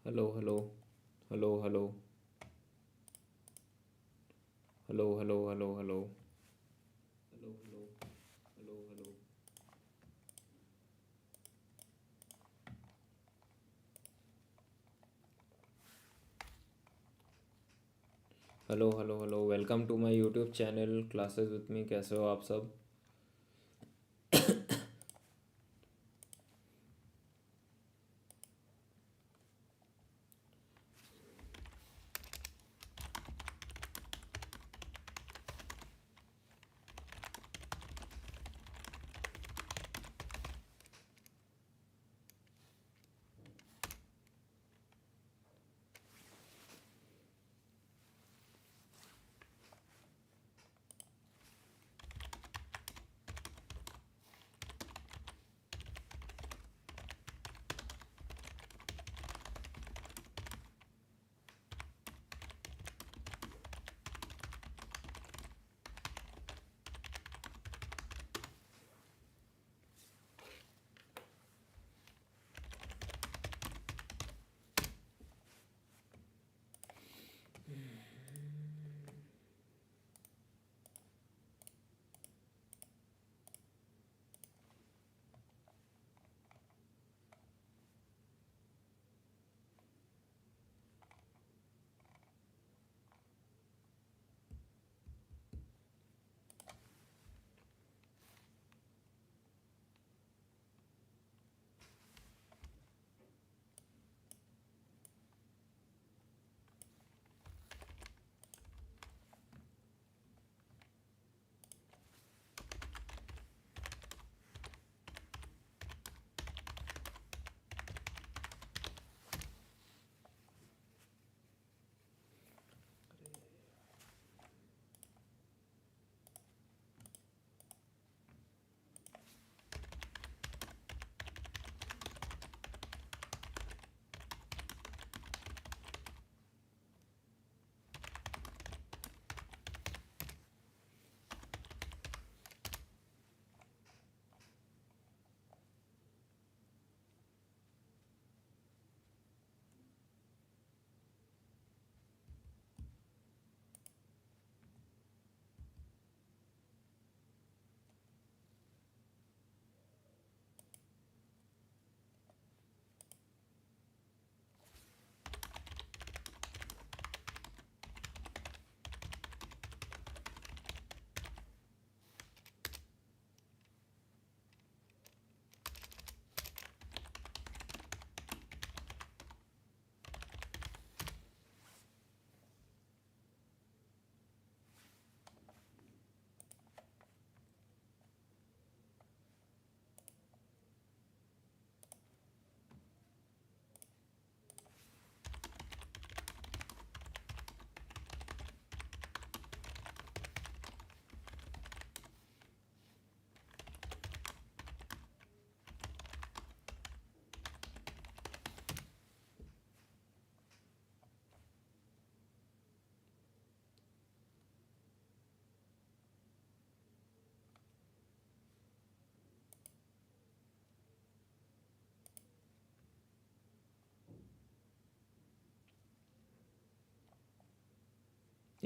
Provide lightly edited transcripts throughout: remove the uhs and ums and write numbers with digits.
Hello, hello, hello, hello, hello, hello, hello, hello, hello, hello, hello, hello, hello, hello, hello. Welcome to my YouTube channel Classes with me. कैसे हो आप सब?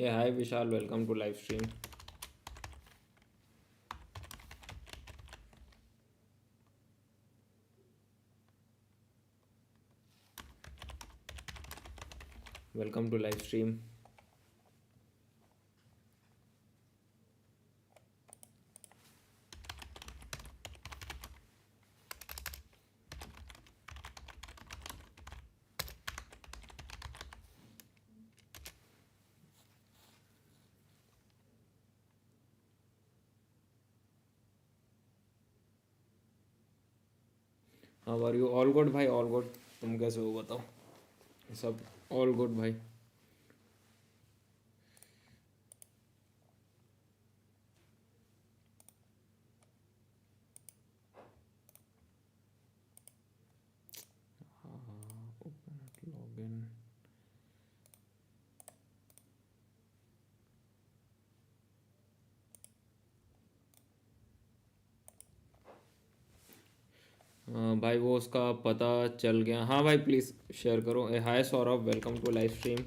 Yeah, hi Vishal. Welcome to live stream. Welcome to live stream. How are you? All good भाई, all good. तुम कैसे हो बताओ? सब all good भाई. Open it, login. भाई वो उसका पता चल गया। हाँ भाई प्लीज़ शेयर करो। Hi Saurabh, welcome to live stream.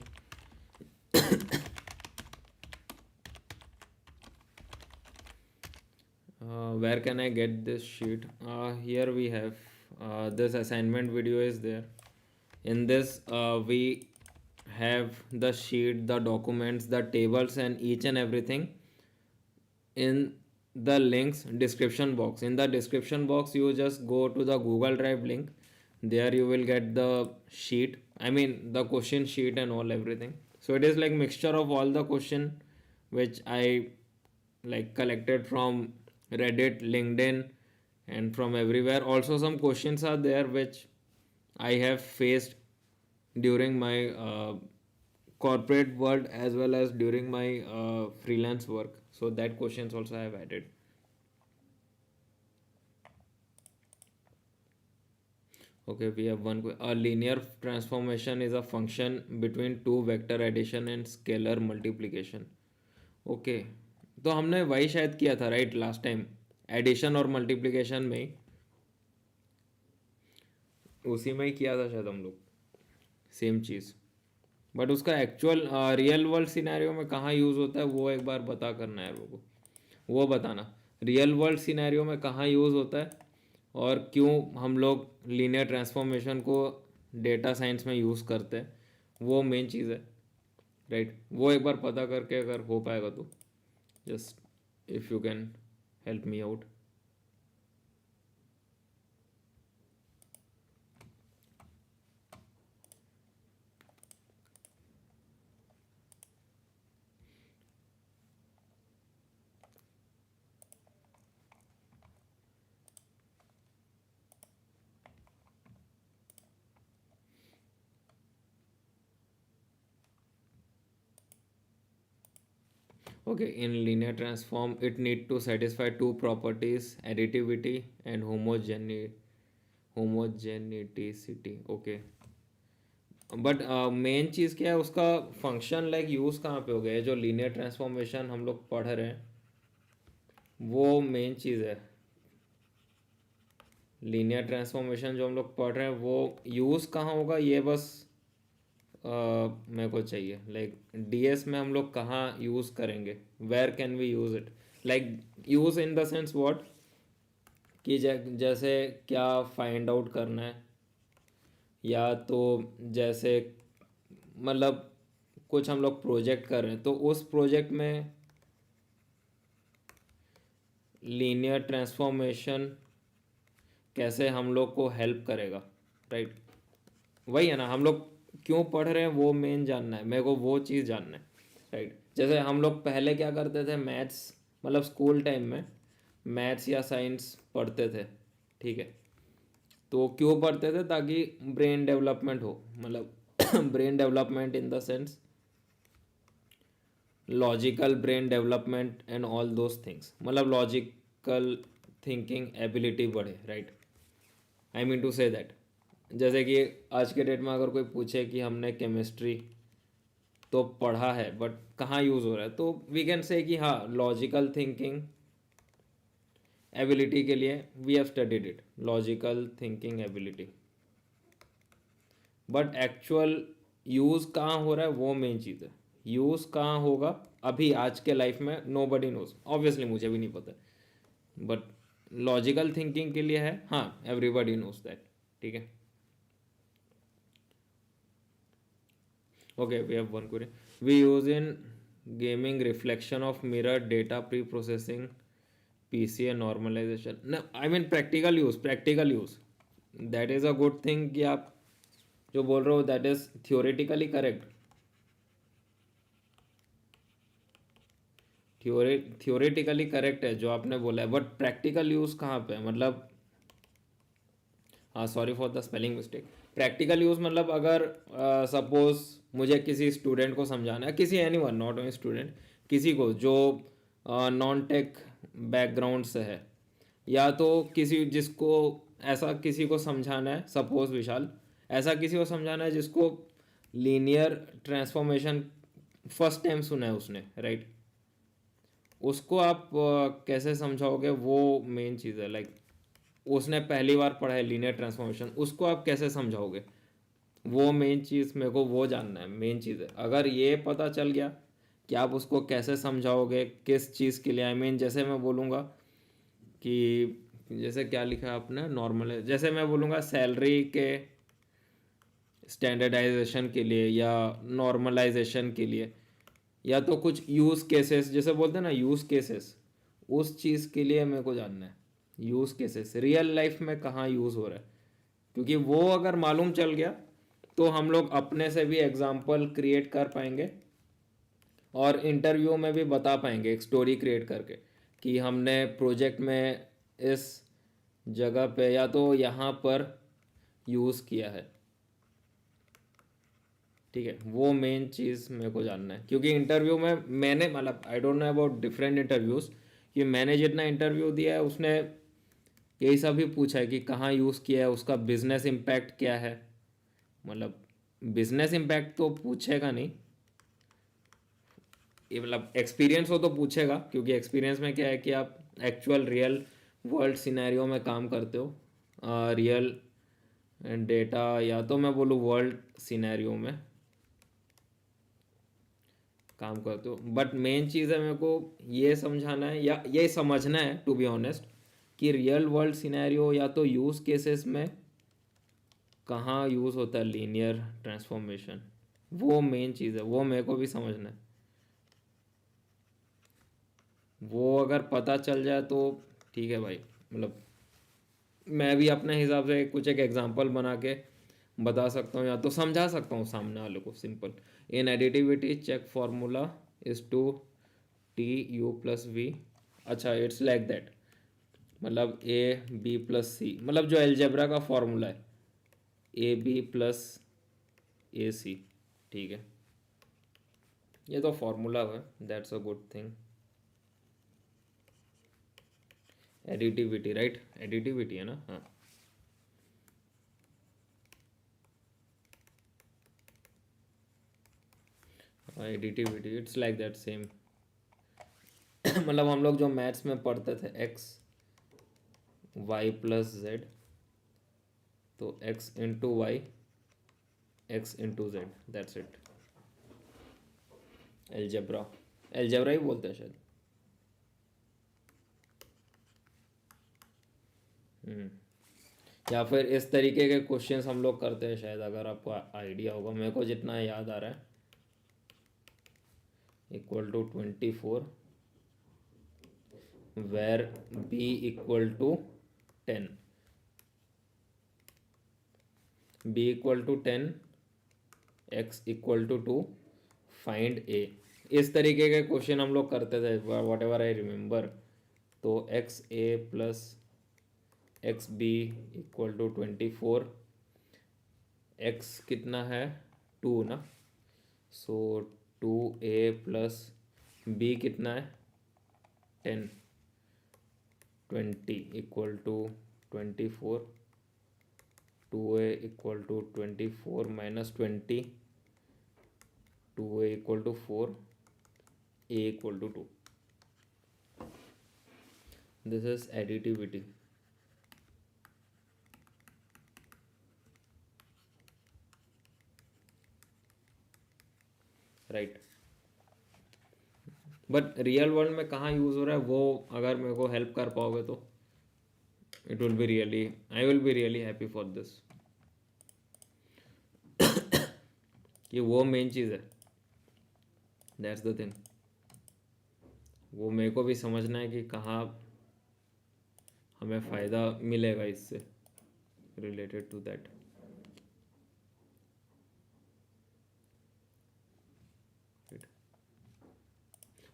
Where can I get this sheet? Here we have this assignment video is there. In this, we have the sheet, the documents, the tables, and each and everything in the links description box. In the description box, you just go to the Google Drive link. There you will get the sheet. I mean the question sheet and all everything. So it is like mixture of all the question which I like collected from Reddit, LinkedIn, and from everywhere. Also, some questions are there which I have faced during my corporate world as well as during my freelance work. So that questions also I have added. Okay, we have one. A linear transformation is a function between two vector addition and scalar multiplication. Okay, तो हमने वही शायद किया था right last time, addition और multiplication में ही, उसी में ही किया था शायद हम लोग सेम चीज़। बट उसका एक्चुअल रियल वर्ल्ड सिनेरियो में कहाँ यूज़ होता है वो एक बार बता करना है वो बताना। रियल वर्ल्ड सिनेरियो में कहाँ यूज़ होता है और क्यों हम लोग लीनियर ट्रांसफॉर्मेशन को डेटा साइंस में यूज़ करते हैं, वो मेन चीज़ है राइट। वो एक बार पता करके अगर हो पाएगा तो just if you can help me out. Okay, in linear transform, it need to satisfy two properties: additivity and homogeneity. Okay, but main चीज़ क्या है उसका फंक्शन लाइक यूज़ कहाँ पे हो गया है, जो लीनियर ट्रांसफॉर्मेशन हम लोग पढ़ रहे हैं वो मेन चीज़ है। लीनियर ट्रांसफॉर्मेशन जो हम लोग पढ़ रहे हैं वो यूज़ कहाँ होगा ये बस मेरे को चाहिए। लाइक डीएस में हम लोग कहाँ यूज़ करेंगे, where can we use it, like use in the sense what, कि जैसे क्या फाइंड आउट करना है, या तो जैसे मतलब कुछ हम लोग प्रोजेक्ट कर रहे हैं तो उस प्रोजेक्ट में लीनियर ट्रांसफॉर्मेशन कैसे हम लोग को हेल्प करेगा राइट। वही है ना, हम लोग क्यों पढ़ रहे हैं वो मेन जानना है मेरे को, वो चीज़ जानना है राइट। जैसे हम लोग पहले क्या करते थे, मैथ्स मतलब स्कूल टाइम में मैथ्स या साइंस पढ़ते थे, ठीक है। तो क्यों पढ़ते थे, ताकि ब्रेन डेवलपमेंट हो, मतलब brain development in the sense logical brain development and all those things, मतलब लॉजिकल थिंकिंग एबिलिटी बढ़े right. I mean to say that, जैसे कि आज के डेट में अगर कोई पूछे कि हमने केमिस्ट्री तो पढ़ा है बट कहाँ यूज़ हो रहा है, तो वी कैन से कि हाँ लॉजिकल थिंकिंग एबिलिटी के लिए we have studied it, logical thinking ability. But actual use कहाँ हो रहा है वो मेन चीज़ है। यूज़ कहाँ होगा अभी आज के लाइफ में नो बडी नोज, ऑब्वियसली मुझे भी नहीं पता, बट लॉजिकल थिंकिंग के लिए है, हाँ एवरीबडी नोज दैट, ठीक है। Okay, we have one query. We use in gaming reflection of mirror data pre-processing, PCA normalization. No, I mean practical use, practical use. That is a good thing कि आप जो बोल रहे हो that is theoretically correct. Theoretically correct है जो आपने बोला है, बट प्रैक्टिकल यूज़ कहाँ पे है, मतलब हाँ sorry for the spelling mistake. Practical use मतलब अगर सपोज मुझे किसी स्टूडेंट को समझाना है, किसी any one not only student, किसी को जो नॉन टेक बैकग्राउंड से है, या तो किसी जिसको ऐसा किसी को समझाना है, सपोज विशाल ऐसा किसी को समझाना है जिसको लीनियर ट्रांसफॉर्मेशन फर्स्ट टाइम सुना है उसने राइट, उसको आप कैसे समझाओगे वो मेन चीज़ है। लाइक उसने पहली बार पढ़ा है लीनियर ट्रांसफॉर्मेशन, उसको आप कैसे समझाओगे? वो मेन चीज़ मेरे को वो जानना है, मेन चीज़ है। अगर ये पता चल गया कि आप उसको कैसे समझाओगे, किस चीज़ के लिए, आई मीन जैसे मैं बोलूँगा कि जैसे क्या लिखा है आपने, नॉर्मल है, जैसे मैं बोलूँगा सैलरी के स्टैंडर्डाइजेशन के लिए या नॉर्मलाइजेशन के लिए, या तो कुछ यूज़ केसेस जैसे बोलते हैं ना, यूज़ केसेस, उस चीज़ के लिए मेरे को जानना है। यूज़ केसेस रियल लाइफ में कहाँ यूज़ हो रहा है, क्योंकि वो अगर मालूम चल गया तो हम लोग अपने से भी एग्जाम्पल क्रिएट कर पाएंगे और इंटरव्यू में भी बता पाएंगे एक स्टोरी क्रिएट करके कि हमने प्रोजेक्ट में इस जगह पे या तो यहाँ पर यूज़ किया है। ठीक है, वो मेन चीज़ मेरे को जानना है, क्योंकि इंटरव्यू में मैंने मतलब आई don't know about different interviews, कि मैंने जितना इंटरव्यू दिया है उसने यही सब ही पूछा है कि कहाँ यूज़ किया है, उसका बिजनेस इम्पैक्ट क्या है। मतलब बिजनेस इम्पैक्ट तो पूछेगा नहीं, ये मतलब एक्सपीरियंस हो तो पूछेगा, क्योंकि एक्सपीरियंस में क्या है कि आप एक्चुअल रियल वर्ल्ड सिनेरियो में काम करते हो, रियल डेटा, या तो मैं बोलूँ वर्ल्ड सिनेरियो में काम करते हो। बट मेन चीज़ है मेरे को ये समझाना है या ये समझना है टू बी ऑनेस्ट, कि रियल वर्ल्ड सिनेरियो या तो यूज़ केसेस में कहाँ यूज़ होता है लीनियर ट्रांसफॉर्मेशन, वो मेन चीज़ है, वो मेरे को भी समझना है। वो अगर पता चल जाए तो ठीक है भाई, मतलब मैं भी अपने हिसाब से कुछ एक एग्जांपल बना के बता सकता हूँ या तो समझा सकता हूँ सामने वाले को simple. In additivity check formula is two T U plus V. अच्छा, इट्स लाइक दैट, मतलब ए बी प्लस सी, मतलब जो एलजेब्रा का फॉर्मूला है, ए बी प्लस ए सी। ठीक है, ये तो फॉर्मूला है, that's a good thing. Additivity, right, additivity है ना, हाँ। Additivity it's like that same. मतलब हम लोग जो मैथ्स में पढ़ते थे एक्स वाई प्लस जेड, तो X into Y X into Z, that's it. Algebra, algebra ही बोलते हैं शायद। हम्म, या फिर इस तरीके के क्वेश्चंस हम लोग करते हैं शायद, अगर आपको आइडिया होगा, मेरे को जितना याद आ रहा है। Equal to 24 where B equal to 10, B equal to 10, X equal to 2, find A. इस तरीके के क्वेश्चन हम लोग करते थे, वॉट एवर आई रिमेंबर। तो X A plus X B equal to 24, X कितना है 2 ना, सो 2 ए प्लस बी कितना है 10, 20 equal to 24, 2a equal to 24 minus 20, 2a equal to 4, a equal to 2। This is additivity, right. But real world में कहाँ use हो रहा है, वो अगर मेरे को हेल्प कर पाओगे तो it will be really, I will be really happy for this, कि वो मेन चीज़ है, दैट्स द थिंग। वो मेरे को भी समझना है कि कहाँ हमें फ़ायदा मिलेगा इससे, related to that.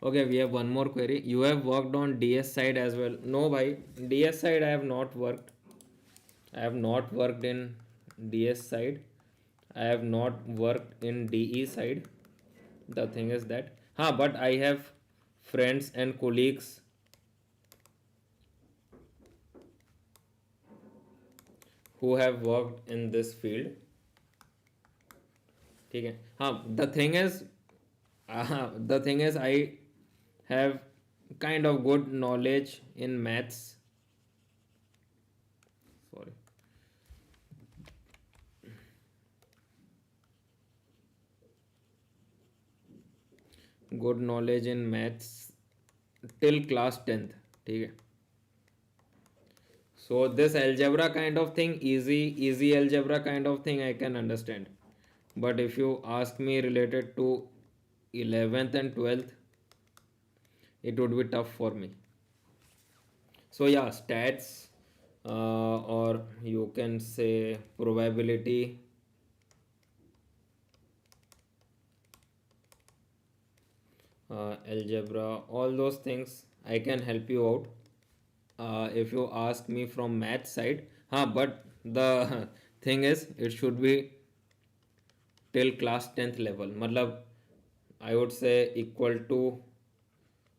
Okay, we have one more query. You have worked on DS side as well. No, bhai, DS side I have not worked. I have not worked in DS side. I have not worked in DE side. The thing is that, but I have friends and colleagues who have worked in this field. ठीक है, हाँ, the thing is I have kind of good knowledge in maths, good knowledge in maths till class 10th. ठीक है. So this algebra kind of thing, easy algebra kind of thing I can understand. But if you ask me related to 11th and 12th, it would be tough for me. So yeah, stats, or you can say probability, algebra, all those things I can help you out. If you ask me from math side, but the thing is, it should be till class 10th level. Matlab, I would say equal to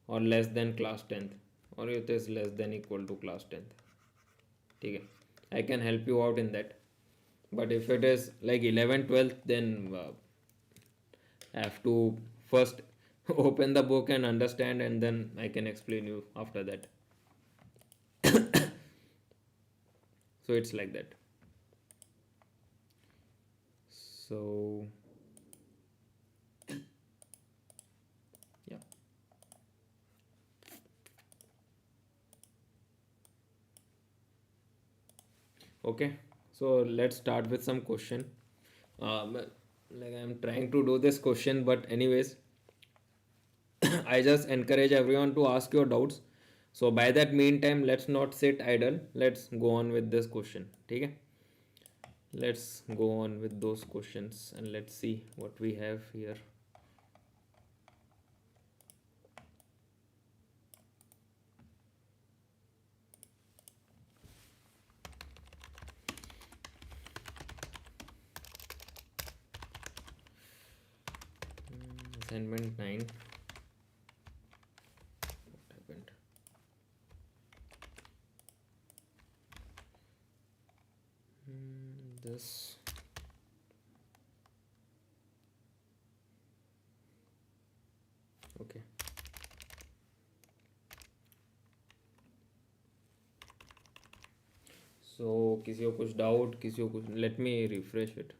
or less than class 10th, or it is less than equal to class 10th. ठीक है, I can help you out in that. But if it is like 11 12th, then I have to first open the book and understand, and then I can explain you after that. So it's like that. So yeah. Okay, so let's start with some question. Like I'm trying to do this question, but anyways, I just encourage everyone to ask your doubts. So by that meantime, let's not sit idle. Let's go on with this question. Okay? Let's go on with those questions and let's see what we have here. Assignment 9. What happened? This. Okay. So किसी को कुछ doubt, किसी को कुछ, let me refresh it.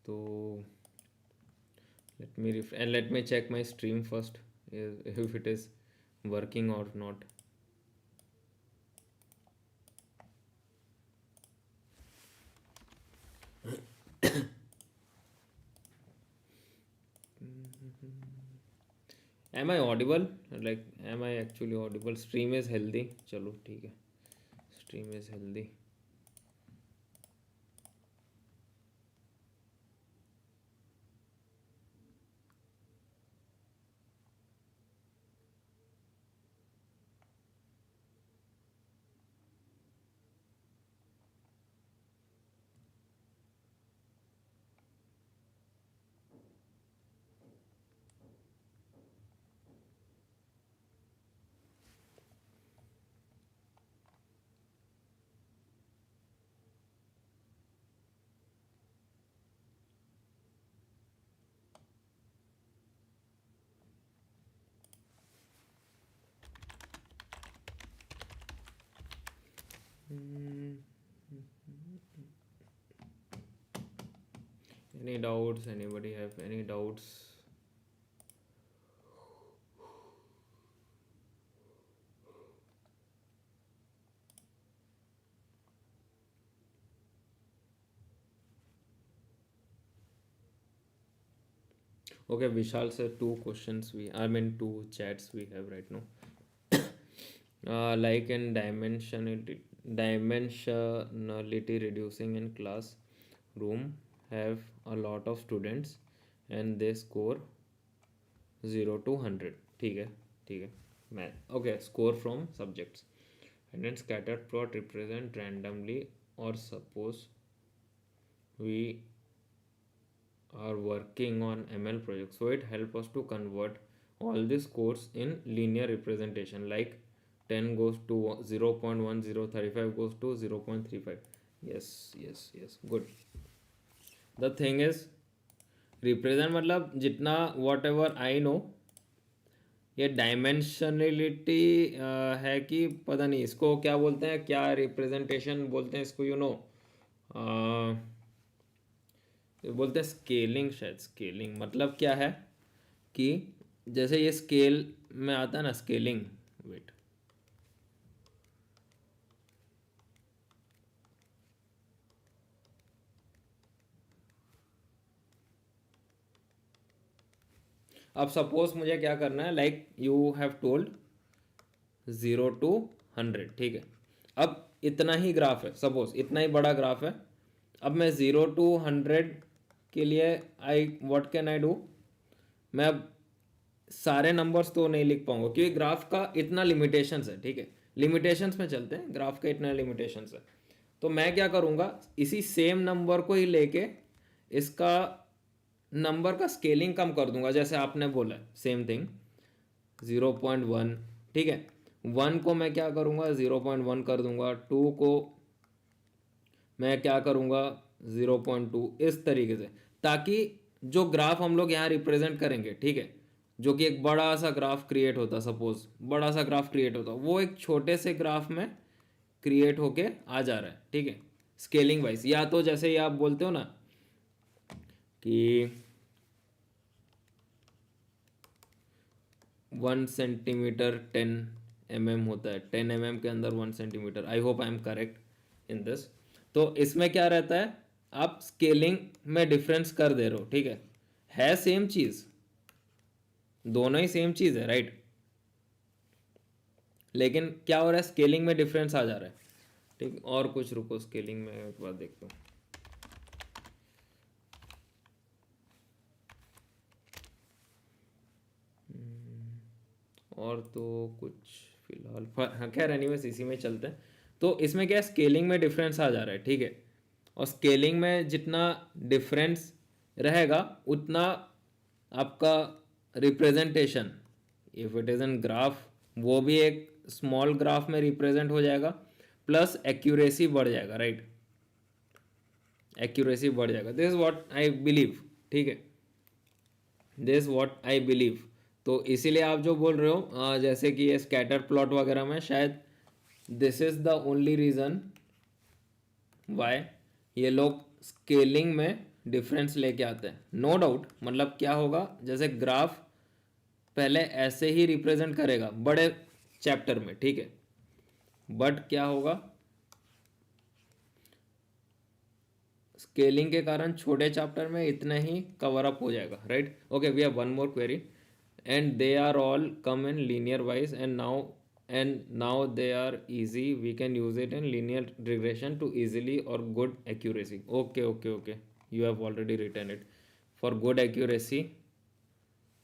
So let me check my stream first, if it is working or not. Am I audible? Like, am I actually audible? Stream is healthy. चलो ठीक है. Stream is healthy. Any doubts? Anybody have any doubts? Okay, Vishal said two questions I mean two chats we have right now. Like in dimensionality reducing in classroom have a lot of students and they score 0 to 100. ठीक है, ठीक है. Math. Okay, score from subjects. And then scattered plot represent randomly, or suppose we are working on ML projects. So it helps us to convert all these codes in linear representation, like 10 goes to 0.1035 goes to 0.35. Yes, yes, yes. Good. The thing is, represent मतलब जितना whatever I know, ये dimensionality है कि पता नहीं इसको क्या बोलते हैं, क्या रिप्रेजेंटेशन बोलते हैं इसको, ये बोलते हैं स्केलिंग, शायद स्केलिंग मतलब क्या है कि जैसे ये स्केल में आता है ना स्केलिंग, वेट, अब सपोज मुझे क्या करना है, like you have told 0 to 100, ठीक है। अब इतना ही ग्राफ है, सपोज इतना ही बड़ा ग्राफ है। अब मैं 0 to 100 के लिए I what can I do, मैं अब सारे नंबर्स तो नहीं लिख पाऊंगा क्योंकि ग्राफ का इतना लिमिटेशंस है, ठीक है। लिमिटेशंस में चलते हैं, ग्राफ का इतना लिमिटेशंस है। तो मैं क्या करूंगा, इसी सेम नंबर को ही लेके इसका नंबर का स्केलिंग कम कर दूंगा, जैसे आपने बोला सेम थिंग 0.1, ठीक है। 1 को मैं क्या करूँगा 0.1 कर दूंगा, 2 को मैं क्या करूँगा 0.2, इस तरीके से, ताकि जो ग्राफ हम लोग यहाँ रिप्रेजेंट करेंगे, ठीक है, जो कि एक बड़ा सा ग्राफ क्रिएट होता, सपोज बड़ा सा ग्राफ क्रिएट होता, वो एक छोटे से ग्राफ में क्रिएट होके आ जा रहा है, ठीक है, स्केलिंग वाइज। या तो जैसे ही आप बोलते हो ना कि 1 सेंटीमीटर 10 mm होता है, 10 mm के अंदर 1 centimetre, I hope I am correct in this. तो इसमें क्या रहता है, आप स्केलिंग में डिफरेंस कर दे रहे हो, ठीक है सेम चीज, दोनों ही सेम चीज है, राइट, लेकिन क्या हो रहा है, स्केलिंग में डिफरेंस आ जा रहा है, ठीक। और कुछ रुको, स्केलिंग में एक बार देखता हूँ। और तो कुछ फिलहाल हाँ खैर एनीवेज इसी में चलते हैं। तो इसमें क्या है, स्केलिंग में डिफरेंस आ जा रहा है, ठीक है। और स्केलिंग में जितना डिफरेंस रहेगा उतना आपका representation, if it is an graph, वो भी एक स्मॉल ग्राफ में रिप्रेजेंट हो जाएगा, प्लस एक्यूरेसी बढ़ जाएगा, राइट, एक्यूरेसी बढ़ जाएगा। This is what I believe, ठीक है, दिस व्हाट आई बिलीव। तो इसीलिए आप जो बोल रहे हो जैसे कि ये स्कैटर प्लॉट वगैरह में, शायद this is the only reason why ये लोग स्केलिंग में डिफरेंस लेके आते हैं। नो डाउट, मतलब क्या होगा, जैसे ग्राफ पहले ऐसे ही रिप्रेजेंट करेगा बड़े चैप्टर में, ठीक है, बट क्या होगा, स्केलिंग के कारण छोटे चैप्टर में इतना ही कवर अप हो जाएगा, right. Okay, we have one more query, and they are all come in linear wise, and now they are easy, we can use it in linear regression to easily or good accuracy. Okay, you have already written it for good accuracy.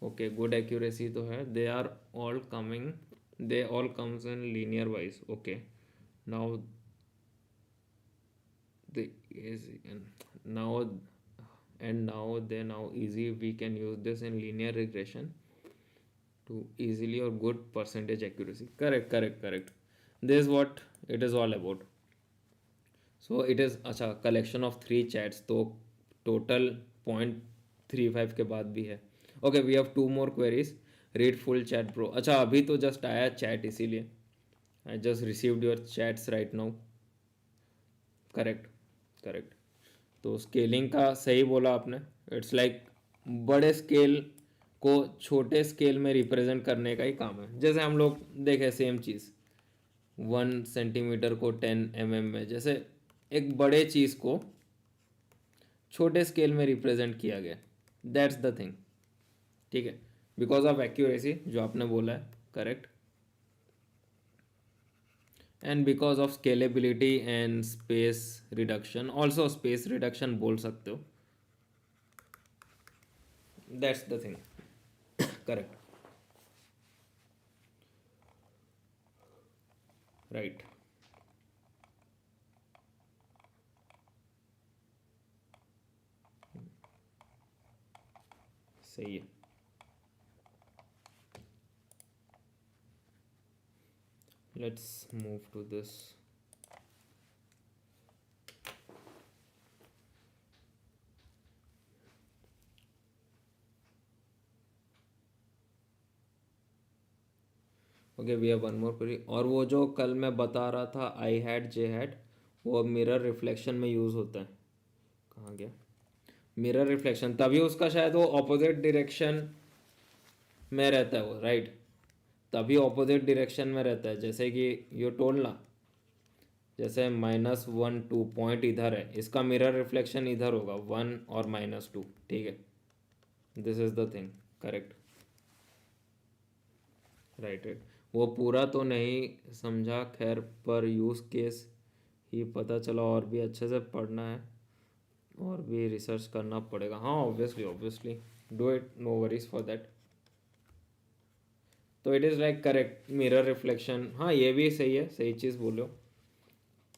Okay, good accuracy तो है, they are all coming, they all comes in linear wise. Okay, now the easy and now they now easy, we can use this in linear regression to easily or good percentage accuracy. Correct. This is what it is all about. So it is अच्छा collection of 3 chats, तो total 0.35 के बाद भी है। Okay, we have 2 more queries. Read full chat bro. अच्छा अभी तो just आया chat, इसीलिए I just received your chats right now. Correct. तो स्केलिंग का सही बोला आपने, इट्स लाइक बड़े स्केल को छोटे स्केल में रिप्रेजेंट करने का ही काम है। जैसे हम लोग देखें सेम चीज़, 1 सेंटीमीटर को 10 mm में, जैसे एक बड़े चीज़ को छोटे स्केल में रिप्रेजेंट किया गया, दैट्स द थिंग, ठीक है, बिकॉज ऑफ एक्यूरेसी जो आपने बोला है, correct, and because of scalability and space reduction, also space reduction बोल सकते हो, that's the thing, correct, right, सही है। Let's move to this. Okay we have one more query. और वो जो कल मैं बता रहा था आई हैड जे हैड, वो मिरर रिफ्लेक्शन में यूज़ होता है। कहाँ गया मिरर रिफ्लेक्शन? तभी उसका शायद वो ऑपोजिट डायरेक्शन में रहता है वो, राइट? तभी ऑपोजिट डायरेक्शन में रहता है, जैसे कि यू टोल्ड ना, जैसे -1 2 पॉइंट इधर है, इसका मिरर रिफ्लेक्शन इधर होगा 1 और -2, ठीक है? This is the thing, correct, right right. वो पूरा तो नहीं समझा खैर, पर यूज़ केस ही पता चला, और भी अच्छे से पढ़ना है और भी रिसर्च करना पड़ेगा। हाँ obviously obviously, do it, no worries for that. तो it is like correct mirror reflection, हाँ ये भी सही है, सही चीज़ बोलो।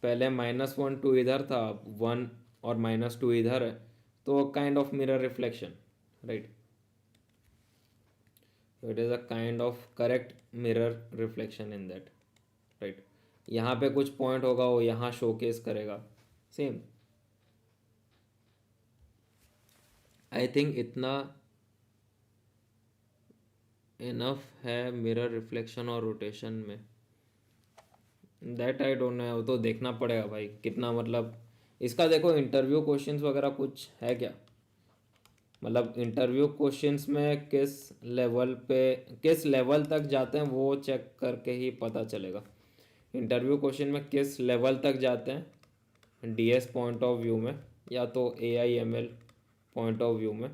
पहले -1 2 इधर था, 1 और -2 इधर है, तो kind of mirror reflection, right? So it is a kind of correct mirror reflection in that, right? यहाँ पे कुछ पॉइंट होगा वो यहाँ शोकेस करेगा, सेम। आई थिंक इतना इनफ है मिरर रिफ्लेक्शन और रोटेशन में। दैट आई डोंट नो, वो तो देखना पड़ेगा भाई कितना, मतलब इसका देखो इंटरव्यू क्वेश्चंस वगैरह कुछ है क्या? मतलब इंटरव्यू क्वेश्चंस में किस लेवल तक जाते हैं वो चेक करके ही पता चलेगा। इंटरव्यू क्वेश्चन में किस लेवल तक जाते हैं डीएस पॉइंट ऑफ व्यू में, या तो एआईएमएल पॉइंट ऑफ व्यू में,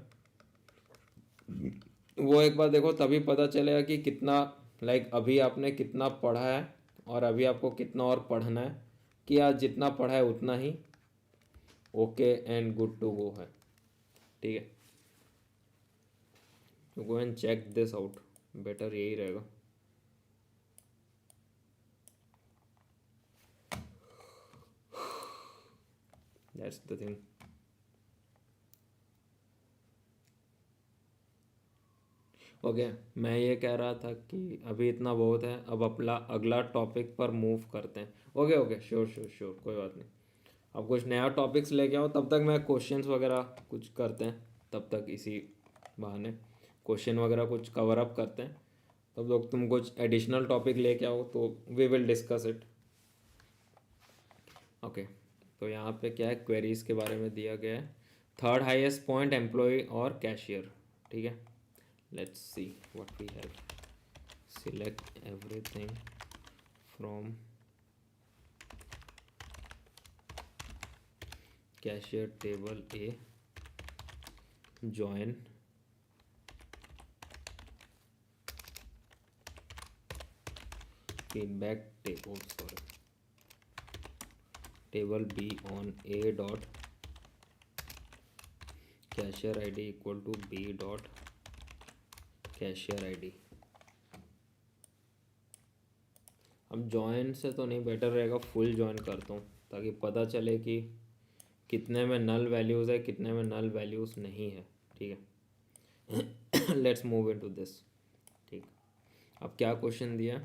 वो एक बार देखो तभी पता चलेगा कि कितना, लाइक अभी आपने कितना पढ़ा है और अभी आपको कितना और पढ़ना है, कि आज जितना पढ़ा है उतना ही okay and good to go है, ठीक है? तो go and check this out, better यही रहेगा। That's the thing. ओके मैं ये कह रहा था कि अभी इतना बहुत है, अब अपना अगला टॉपिक पर मूव करते हैं। Okay okay sure sure sure, कोई बात नहीं। अब कुछ नया टॉपिक्स लेके आओ, तब तक मैं क्वेश्चंस वगैरह कुछ करते हैं, तब तक इसी बहाने क्वेश्चन वगैरह कुछ कवर अप करते हैं। तब तक तुम कुछ एडिशनल टॉपिक लेके आओ तो we will discuss it. Okay तो यहाँ पे क्या है, क्वेरीज के बारे में दिया गया है। थर्ड हाईएस्ट पॉइंट एम्प्लॉय और कैशियर, ठीक है? Let's see what we have. Select everything from cashier table A, join feedback table, sorry, table B on A dot cashier ID equal to B dot cashier ID। अब join से तो नहीं, better रहेगा full join करता हूँ, ताकि पता चले कि कितने में नल वैल्यूज़ है कितने में नल वैल्यूज़ नहीं है, ठीक है? लेट्स मूव इनटू दिस, ठीक। अब क्या क्वेश्चन दिया,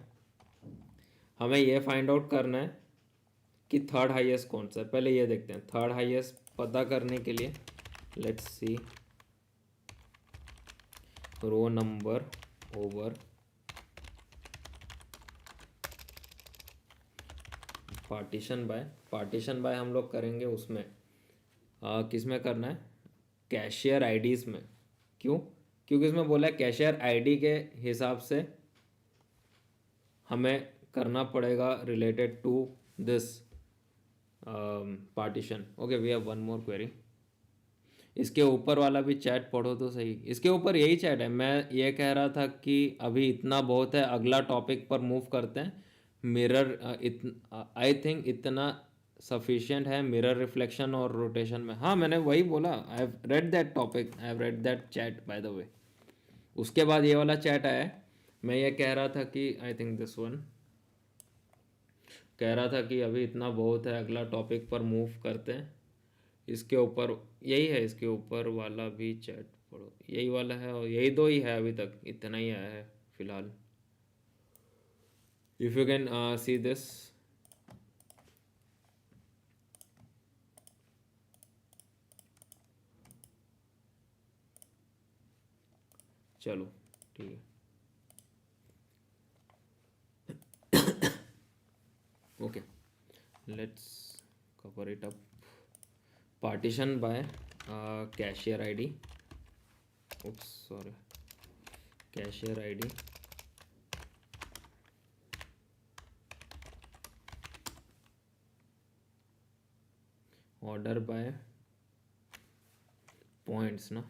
हमें ये फाइंड आउट करना है कि थर्ड हाईएस्ट कौन सा है। पहले ये देखते हैं, थर्ड हाईएस्ट पता करने के लिए let's see row number over partition by हम लोग करेंगे उसमें किस में करना है, कैशियर आईडीज में। क्यों? क्योंकि इसमें बोला है कैशियर आईडी के हिसाब से हमें करना पड़ेगा related to this partition. Okay we have one more query. इसके ऊपर वाला भी चैट पढ़ो तो सही, इसके ऊपर यही चैट है। मैं ये कह रहा था कि अभी इतना बहुत है, अगला टॉपिक पर मूव करते हैं। मिरर आई थिंक इतना सफिशिएंट है मिरर रिफ्लेक्शन और रोटेशन में। हाँ मैंने वही बोला, I have read that topic, I have read that chat by the way. उसके बाद ये वाला चैट आया है। मैं ये कह रहा था कि आई थिंक दिस वन कह रहा था कि अभी इतना बहुत है, अगला टॉपिक पर मूव करते हैं। इसके ऊपर यही है, इसके ऊपर वाला भी चैट पढ़ो, यही वाला है और यही दो ही है, अभी तक इतना ही आया है फिलहाल। If you can see this, चलो ठीक है। Okay, let's cover it up. Partition by cashier ID. Oops, sorry. Cashier ID, order by points ना,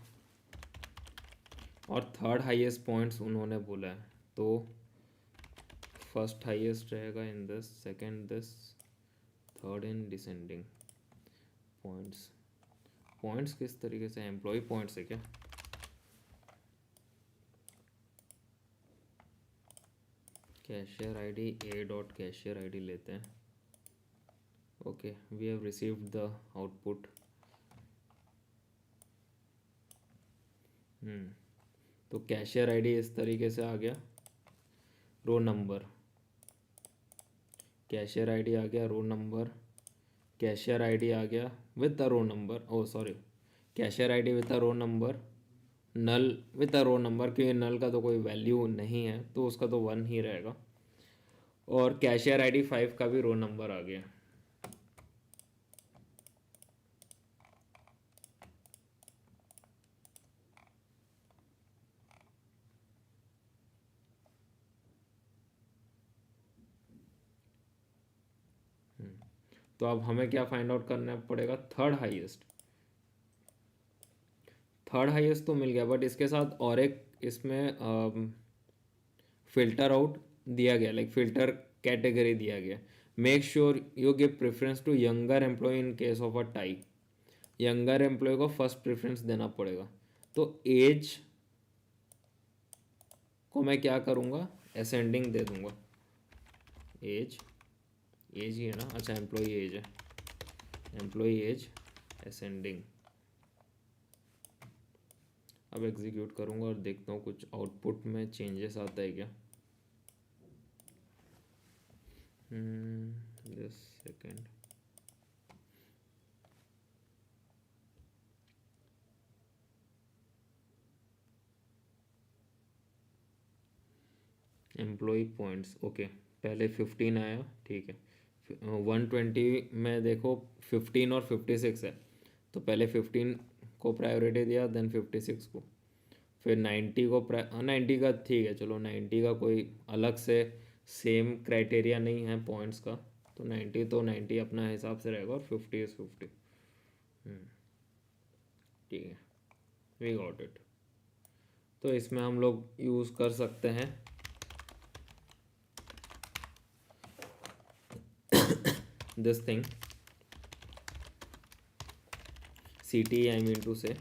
और थर्ड हाईएस्ट पॉइंट्स उन्होंने बोला है, तो फर्स्ट हाईएस्ट रहेगा in this, second this, third in descending points. Points किस तरीके से, एम्प्लॉय पॉइंट्स है क्या? Cashier ID A dot cashier ID लेते हैं। Okay, we have received the output. तो कैशियर आईडी इस तरीके से आ गया, रो नंबर, कैशियर आईडी आ गया, रो नंबर, कैशियर आईडी आ गया with the row number, oh sorry, cashier ID with the row number, null with the row number, क्योंकि नल का तो कोई वैल्यू नहीं है तो उसका तो 1 ही रहेगा, और कैशियर आईडी 5 का भी रो नंबर आ गया। तो अब हमें क्या फाइंड आउट करना पड़ेगा, थर्ड हाईएस्ट। थर्ड हाईएस्ट तो मिल गया, बट इसके साथ और एक इसमें फिल्टर आउट दिया गया, लाइक फिल्टर कैटेगरी दिया गया, make sure you give preference to younger employee in case of a tie. Younger employee को फर्स्ट प्रेफरेंस देना पड़ेगा, तो एज को मैं क्या करूँगा, असेंडिंग दे दूंगा। एज, एज ही है ना, अच्छा एम्प्लॉय एज है, एम्प्लॉय एज असेंडिंग। अब एग्जीक्यूट करूँगा और देखता हूँ कुछ आउटपुट में चेंजेस आता है क्या। Just second. Employee points, okay, पहले 15 आया, ठीक है, 120 में देखो 15 और 56 है, तो पहले 15 को प्रायोरिटी दिया, देन 56 को, फिर 90 को 90 का ठीक है, चलो 90 का कोई अलग से सेम क्राइटेरिया नहीं है पॉइंट्स का, तो 90 तो 90 अपना हिसाब से रहेगा, और 50 इज़ 50। ठीक है, वी गॉट इट। तो इसमें हम लोग यूज़ कर सकते हैं this thing, CT, I mean to say,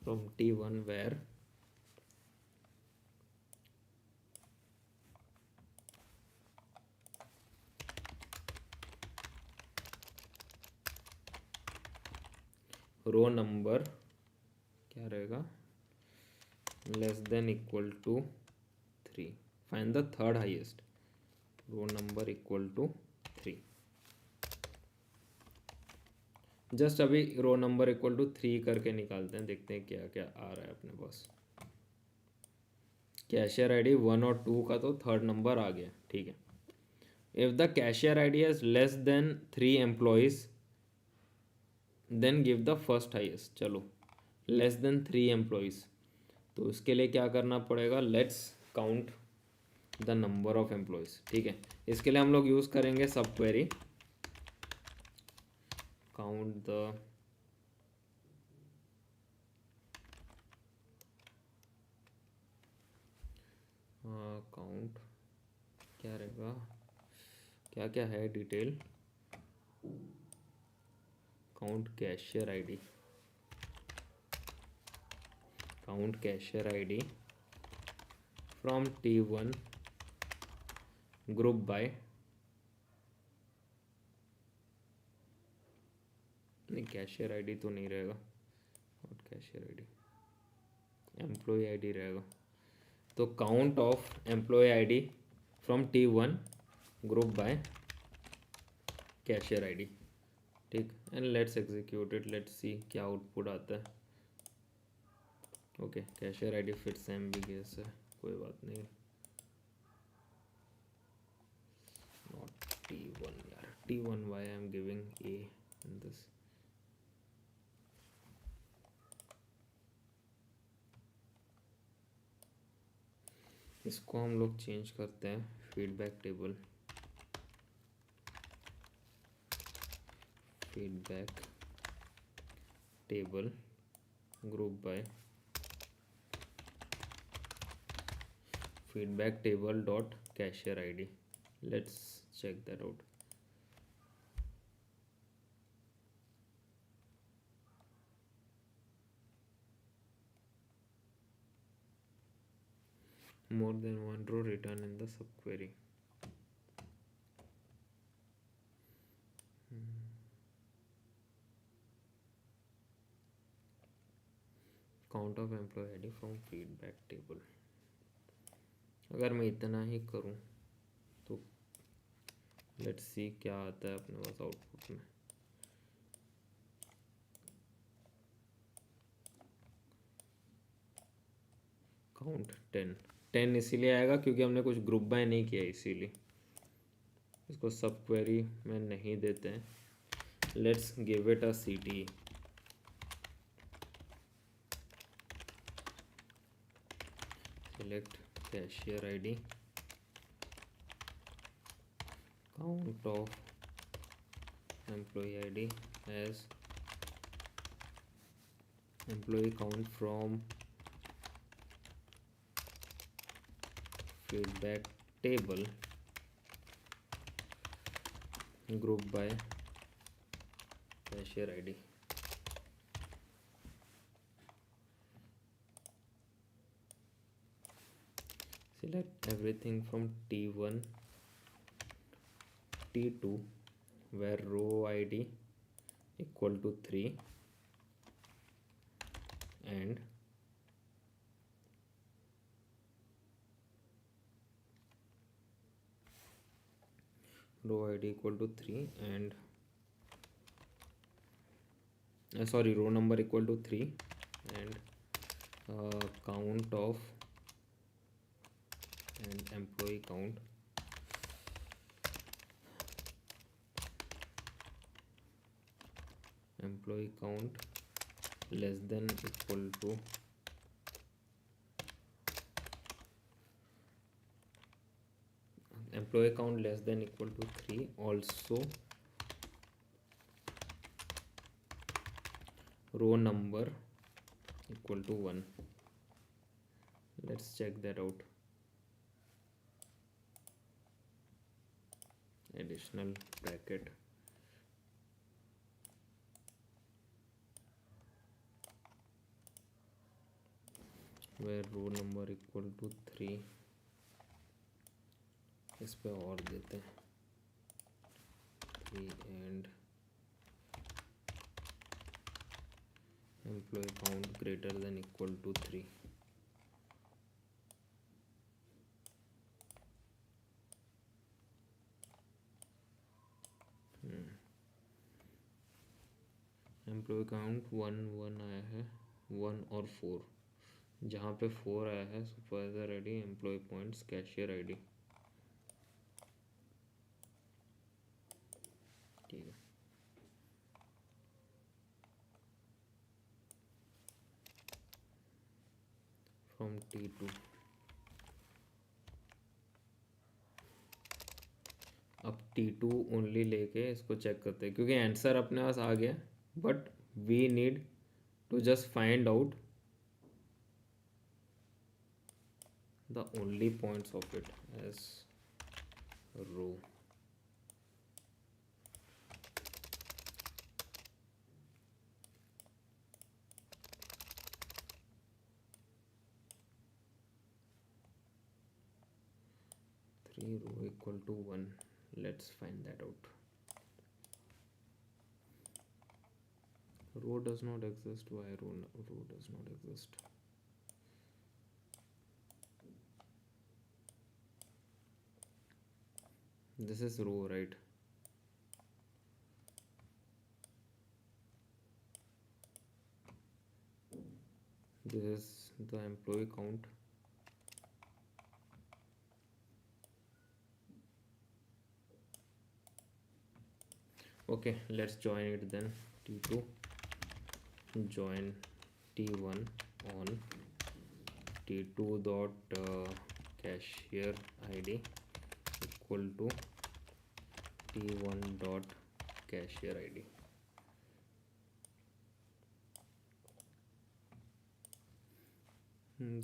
from T1 where row number क्या रहेगा, less than equal to 3, find the third highest, row number equal to 3। Just अभी रो नंबर इक्वल टू 3 करके निकालते हैं, देखते हैं क्या क्या आ रहा है अपने पास। कैशियर आईडी 1 और 2 का तो थर्ड नंबर आ गया, ठीक है। If the cashier ID has less than 3 employees then give the first highest. चलो, लेस देन 3 एम्प्लॉयज, तो इसके लिए क्या करना पड़ेगा, let's count the number of employees, ठीक है। इसके लिए हम लोग यूज़ करेंगे सब क्वेरी, काउंट द काउंट क्या रहेगा, क्या क्या है detail, count cashier ID, count cashier ID from T1 group by, नहीं कैशियर आईडी तो नहीं रहेगा, count cashier ID employ ID रहेगा, तो count of employ ID from T1 group by cashier ID, ठीक, and let's execute it, let's see क्या output आता है। ओके, कैशियर आईडी फिर से एम्बिगियस है, कोई बात नहीं, T1 यार, T1 why I am giving A in this. इसको हम लोग चेंज करते हैं feedback table, feedback table group by feedback table dot cashier id. Let's check that out. More than one row return in the subquery. Count of employee id from feedback table. अगर मैं इतना ही करूं तो let's see क्या आता है अपने पास output में. काउंट 10 इसीलिए आएगा क्योंकि हमने कुछ ग्रुप बाय नहीं किया, इसीलिए इसको सब क्वेरी में नहीं देते हैं. लेट्स गिव इट अ सीटी. select cashier id, count of employee id as employee count from feedback table group by cashier id. Select everything from T1 T2 where row id equal to 3 and row id equal to 3 and sorry, row number equal to 3 and count of and employee count less than equal to employee count less than equal to 3. Also row number equal to 1. Let's check that out. Additional bracket where row number equal to 3. इस पे और देते हैं 3 and employee count greater than equal to 3. Employee count 1 आया है, 1 और 4. जहाँ पे 4 आया है supervisor ID, employee points, cashier ID. ठीक है. फ्रॉम T2 अब T2 ओनली लेके इसको चेक करते हैं क्योंकि आंसर अपने पास आ गया, but we need to just find out the only points of it as row. Three row equal to 1. Let's find that out. Row does not exist. Why row does not exist? This is row, right? This is the employee count. Okay, let's join it then. T2 join T1 on T2 dot cashier ID equal to T1 dot cashier ID.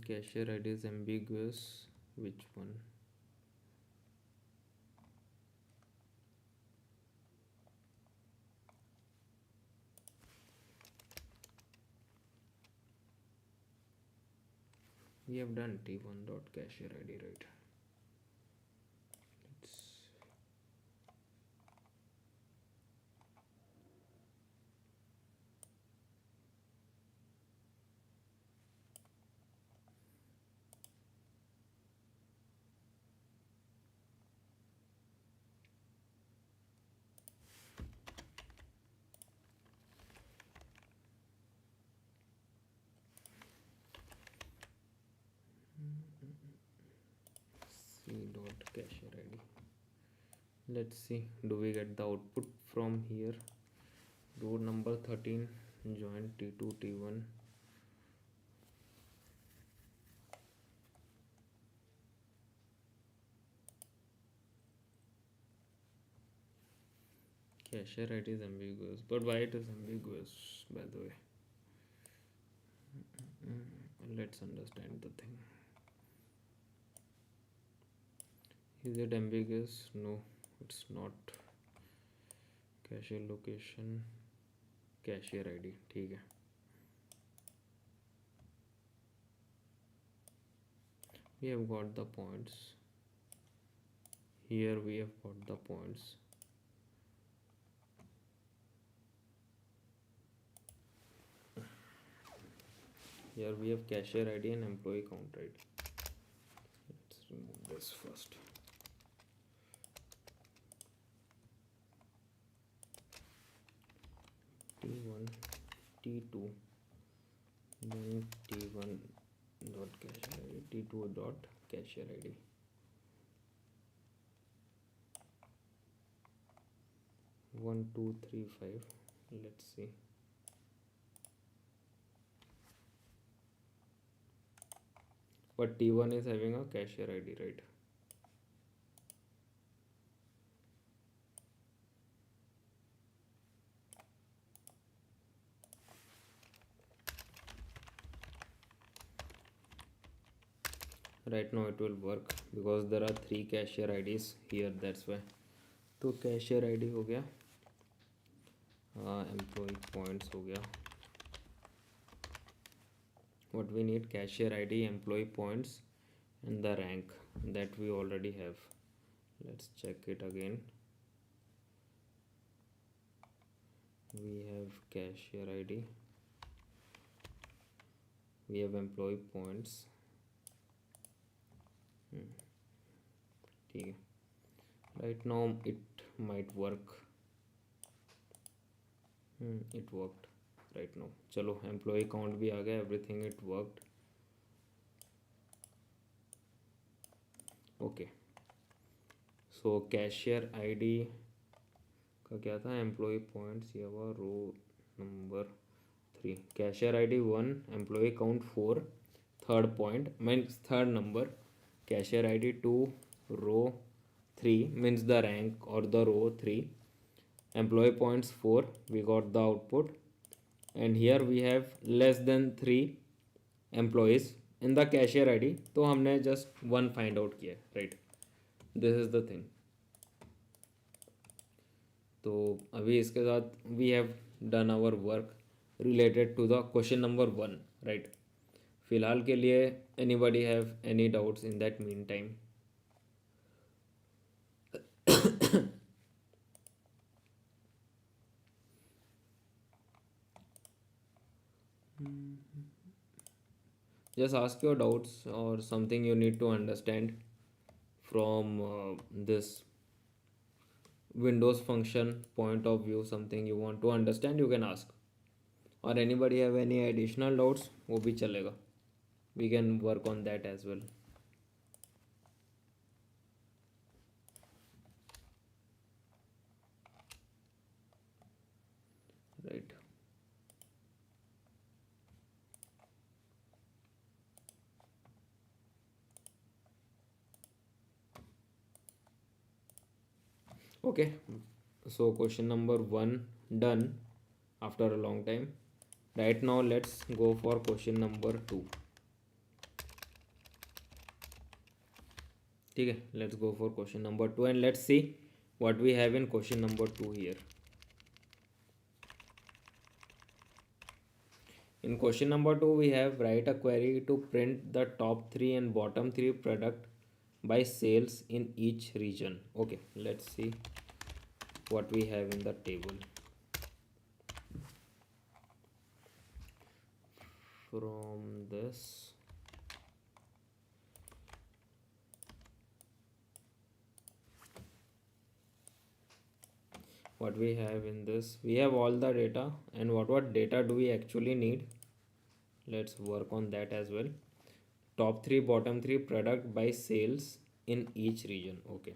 Cashier ID is ambiguous. Which one? We have done T1 dot cashier ID, right? Let's see dot cashier ID. Let's see, do we get the output from here? Row number 13 join T2 T1. Cashier ID is ambiguous, but why it is ambiguous, by the way? Let's understand the thing. Is it ambiguous? No, it's not. Cashier location, cashier ID, ठीक है. We have got the points. Here we have got the points. Here we have cashier ID and employee count, right? Let's remove this first. T1 T2 then T1 dot cashier ID, T2 dot cashier ID. One, two, three, five. Let's see. But T1 is having a cashier ID, right? Right now it will work because there are 3 cashier IDs here, that's why. तो cashier ID हो गया, employee points हो गया. What we need? Cashier ID, employee points, and the rank that we already have. Let's check it again. We have cashier ID, we have employee points. ठीक है. Right now it might work. It worked right now. चलो employee count भी आ गया, everything it worked. Okay, so cashier ID का क्या था? employee points, ये हुआ row number 3. cashier ID 1, employee count 4, third point means third number. cashier ID 2, row 3 means the rank or the row 3. employee points 4, we got the output. And here we have less than 3 employees in the cashier ID, तो हमने just 1 find out किया, right? This is the thing. तो अभी इसके साथ we have done our work related to the question number 1, right? फिलहाल के लिए anybody have any doubts in that meantime? Just ask your doubts or something you need to understand from this Windows function point of view, something you want to understand, you can ask. Or anybody have any additional doubts, वो भी चलेगा. We can work on that as well. Okay, so question number one done after a long time. Right now, let's go for question number two. Okay, let's go for question number two and let's see what we have in question number two here. In question number two, we have write a query to print the top three and bottom three product by sales in each region. Okay, let's see what we have in the table. From this, what we have in this, we have all the data, and what data do we actually need? Let's work on that as well. Top three, bottom three product by sales in each region. Okay,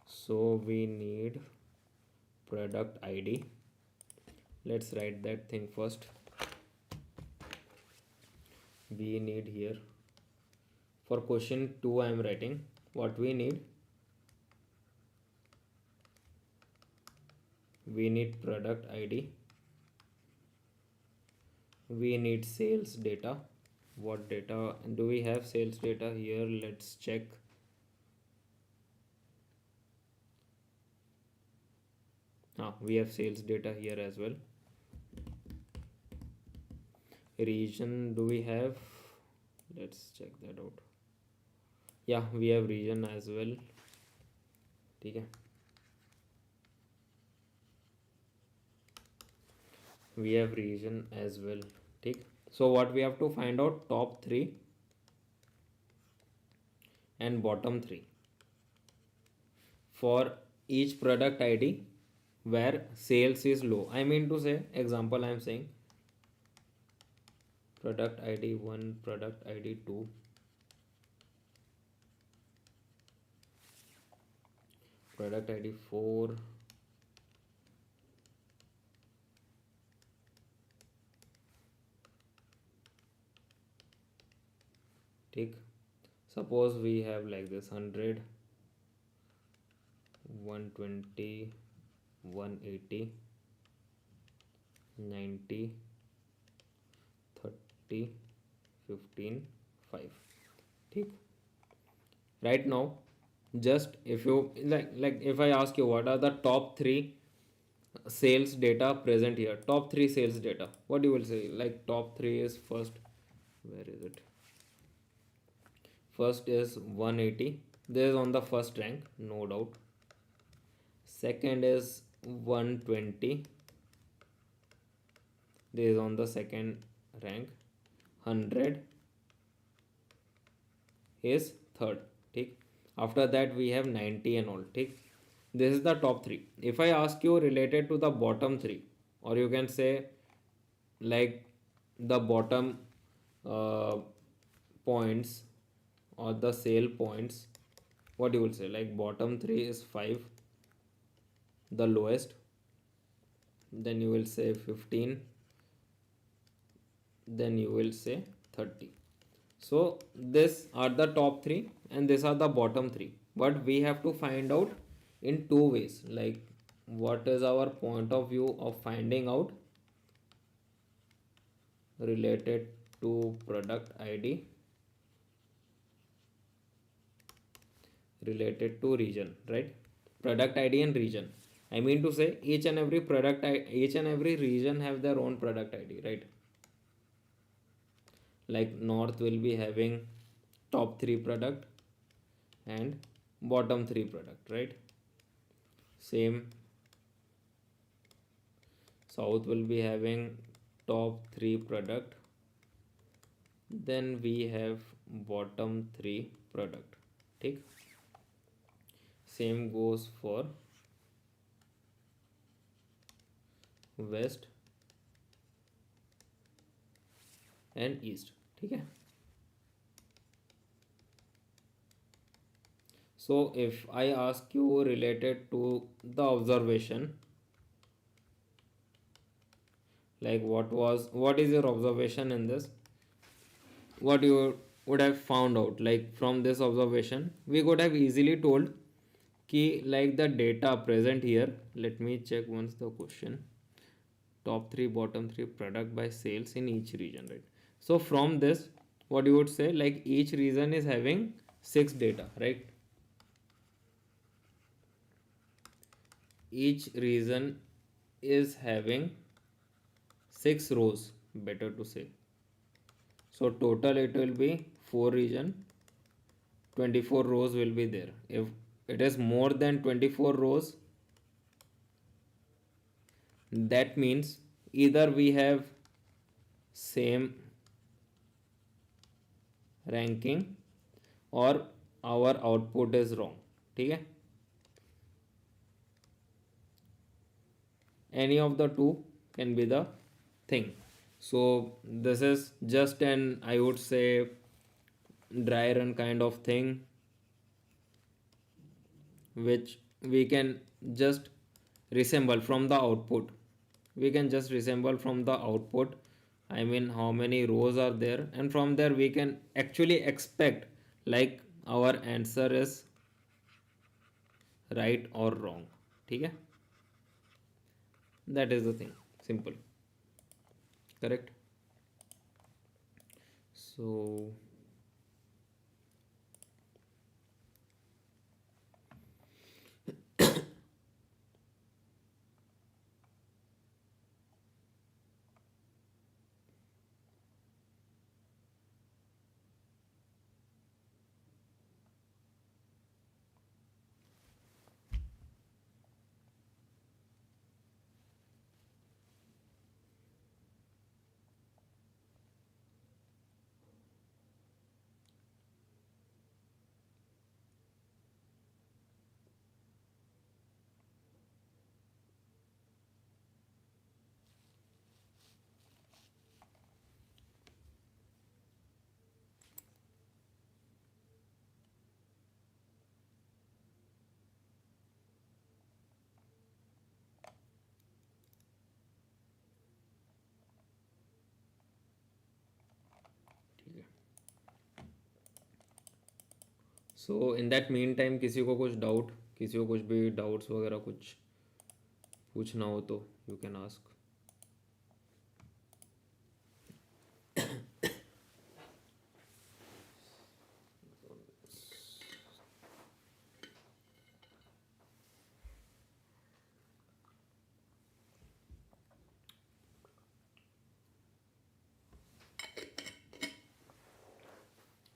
so we need product ID. Let's write that thing first. We need here, for question 2 I am writing what we need. We need product ID, we need sales data. What data do we have? Sales data here, let's check. We have sales data here as well. Region do we have? Let's check that out. Yeah, we have region as well. Okay, we have region as well. Okay, so what we have to find out? Top 3 and bottom 3 for each product ID where sales is low. I mean to say, example I am saying product ID 1, product ID 2, product ID 4, take. Suppose we have like this 100, 120, 180, 90, 30, 15, 5. ठीक. Right now, just if you like if I ask you what are the top 3 sales data present here, top 3 sales data, what you will say? Like top 3 is first, where is it? First is 180, this is on the first rank, no doubt. Second is 120, this is on the second rank. 100 is third. ठीक. After that we have 90 and all. ठीक. This is the top 3. If I ask you related to the bottom 3, or you can say like the bottom points or the sale points, what you will say? Like bottom 3 is 5, the lowest, then you will say 15, then you will say 30. So these are the top 3 and these are the bottom 3, but we have to find out in 2 ways. Like what is our point of view of finding out related to product ID related to region, right? Product ID and region, I mean to say each and every each and every region have their own product ID, right? Like north will be having top 3 product and bottom 3 product, right? Same, south will be having top 3 product, then we have bottom 3 product. ठीक. Same goes for west and east. ठीक है. So if I ask you related to the observation, like what is your observation in this? What you would have found out? Like from this observation we could have easily told key like the data present here. Let me check once the question. Top three, bottom three product by sales in each region, right? So from this, what you would say, like each region is having six data, right? Each region is having six rows, better to say. So total it will be four region, 24 rows will be there. If it is more than 24 rows, that means either we have same ranking or our output is wrong. ठीक है, any of the two can be the thing. So this is just an, I would say, dry run kind of thing, which we can just resemble from the output. We can just resemble from the output, I mean how many rows are there, and from there we can actually expect like our answer is right or wrong. ठीक है, that is the thing, simple, correct. So ठीक है, सो in that mean time किसी को कुछ doubt, किसी को कुछ भी डाउट्स वगैरह कुछ पूछना हो तो you can ask.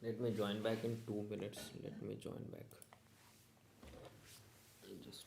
Let me join back in 2 minutes. Let me join back. Just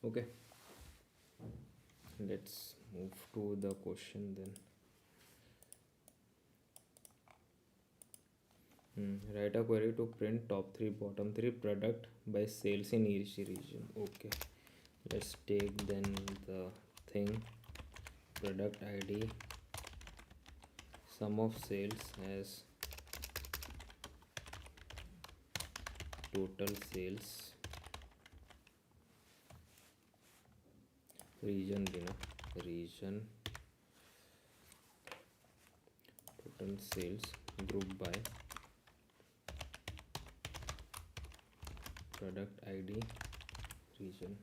Okay, let's move to the question then. Write a query to print top three, bottom three product by sales in each region. Okay, let's take then the thing product ID, sum of sales as total sales, region region, total sales group by product ID region.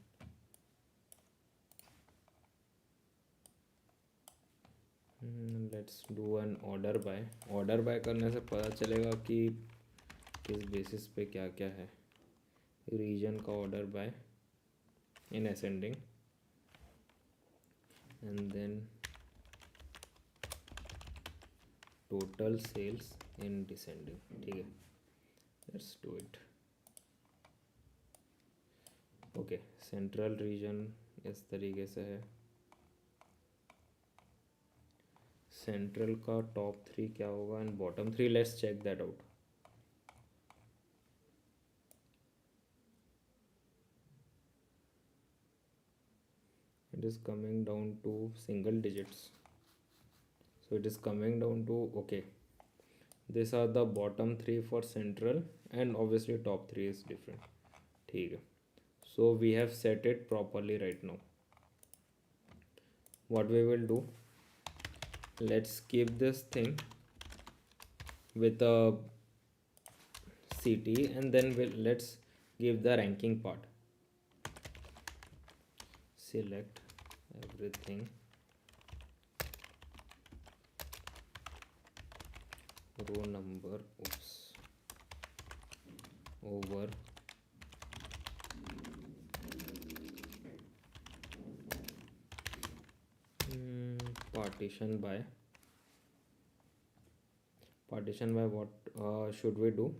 Let's do an order by करने से पता चलेगा कि किस basis पे क्या क्या है. रीजन का order by in ascending and then total sales in descending. ठीक है, let's do it. Okay, central region इस तरीके से है. सेंट्रल का टॉप थ्री क्या होगा and bottom three, let's check that out. It is coming down to single digits, so it is coming down to, okay, these are the bottom three for central and obviously top three is different. ठीक है, so we have set it properly right now. What we will do, let's keep this thing with a CT and then let's give the ranking part. Select everything row number over partition by what should we do?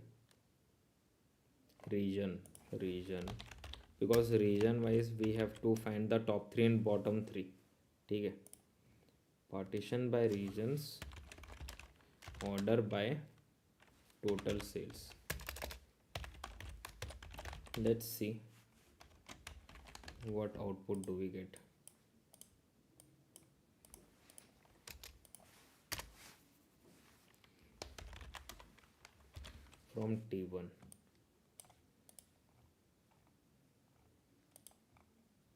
Region, because region wise we have to find the top three and bottom three. ठीक है, partition by regions, order by total sales. Let's see what output do we get. From T1,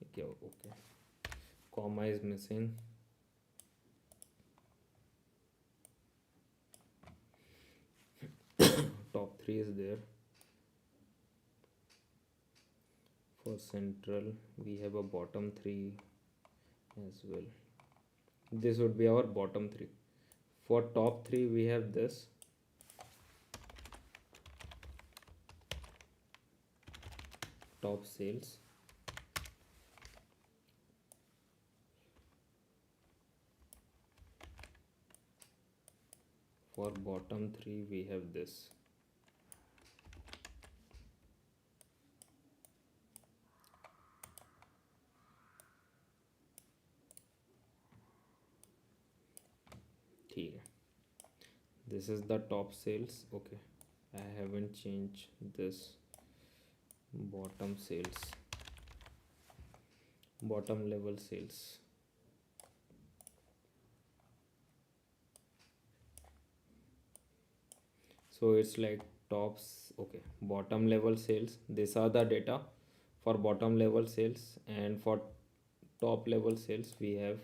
okay, comma is missing. Top three is there. For central we have a bottom three as well. This would be our bottom three. For top three we have this. Top sales, for bottom three we have this. ठीक है, this is the top sales. Okay, I haven't changed this. Bottom sales, bottom level sales. So it's like tops, okay, bottom level sales, these are the data for bottom level sales, and for top level sales we have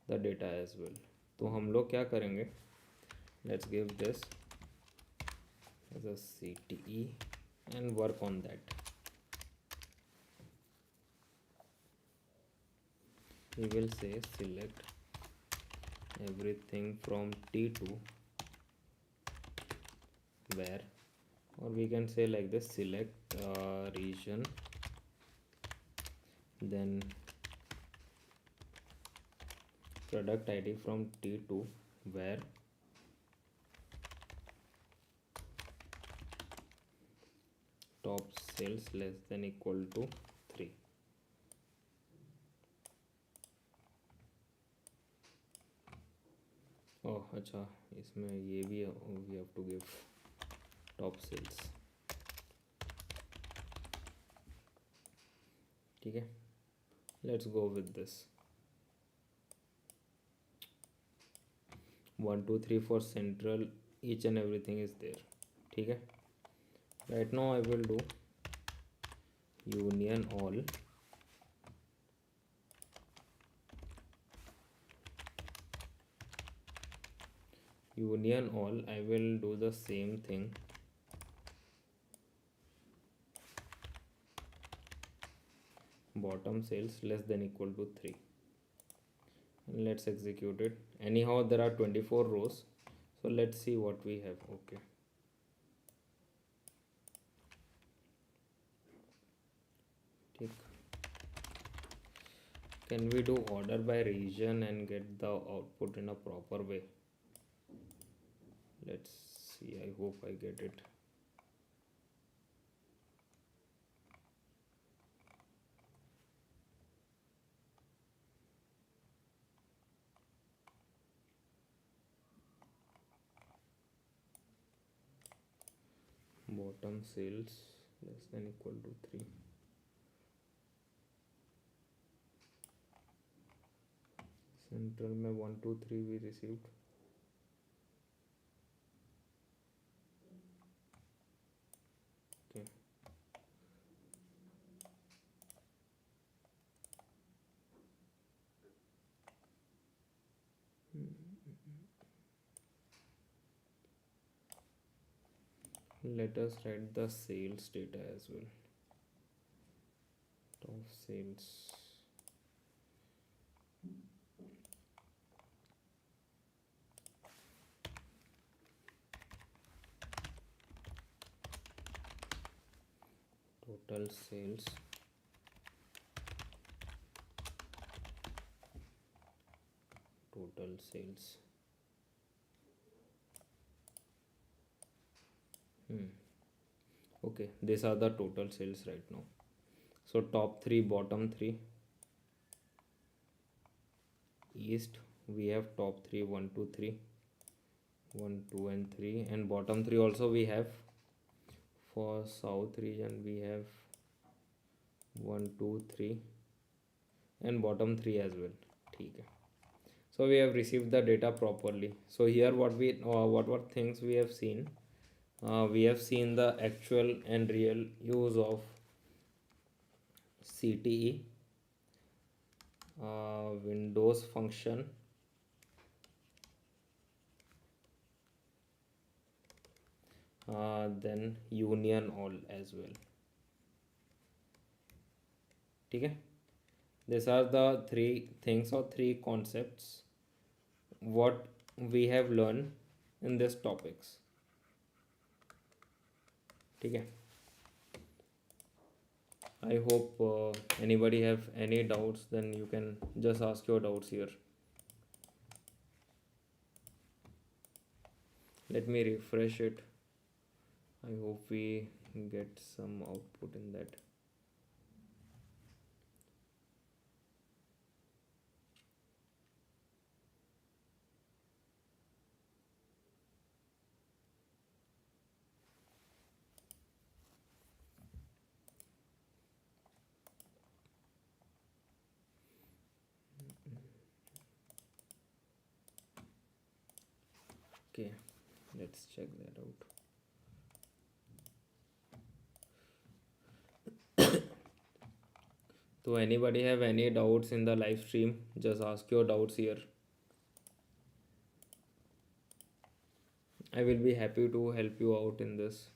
the data as well. तो हम लोग क्या करेंगे, let's give this as a CTE and work on that. We will say select everything from T2 where, or we can say like this, select region, then product ID from T2 where top sales less than equal to 3. ओह अच्छा, इसमें ये भी we have to give top sales. ठीक है, let's go with this. 1 2 3 4 central, each and everything is there. ठीक है, right now I will do union all, I will do the same thing. Bottom sales less than equal to 3, and let's execute it. Anyhow there are 24 rows, so let's see what we have. Okay, ठीक. Can we do order by region and get the output in a proper way? Let's see, I hope I get it. Bottom sales less than equal to 3. Central में 1 2 3 we received. Okay. Let us write the sales data as well. Top sales. Total sales. Total sales. Okay, these are the total sales right now. So top 3, bottom 3. East we have top 3, 1 2 3, 1 2 and 3, and bottom 3 also we have. For south region we have 1 2 3 and bottom 3 as well. ठीक है, so we have received the data properly. So here what things we have seen. We have seen the actual and real use of CTE, Windows function, then union all as well. ठीक है, these are the 3 things or 3 concepts what we have learned in this topics. ठीक है, I hope anybody have any doubts, then you can just ask your doubts here. Let me refresh it. I hope we get some output in that. Okay, let's check that out. So anybody have any doubts in the live stream, just ask your doubts here. I will be happy to help you out in this.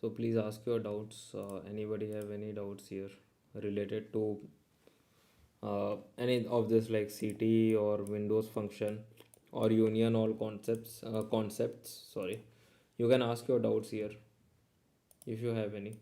So please ask your doubts. Anybody have any doubts here related to any of this, like CT or Windows function or union all concepts, sorry. You can ask your doubts here if you have any.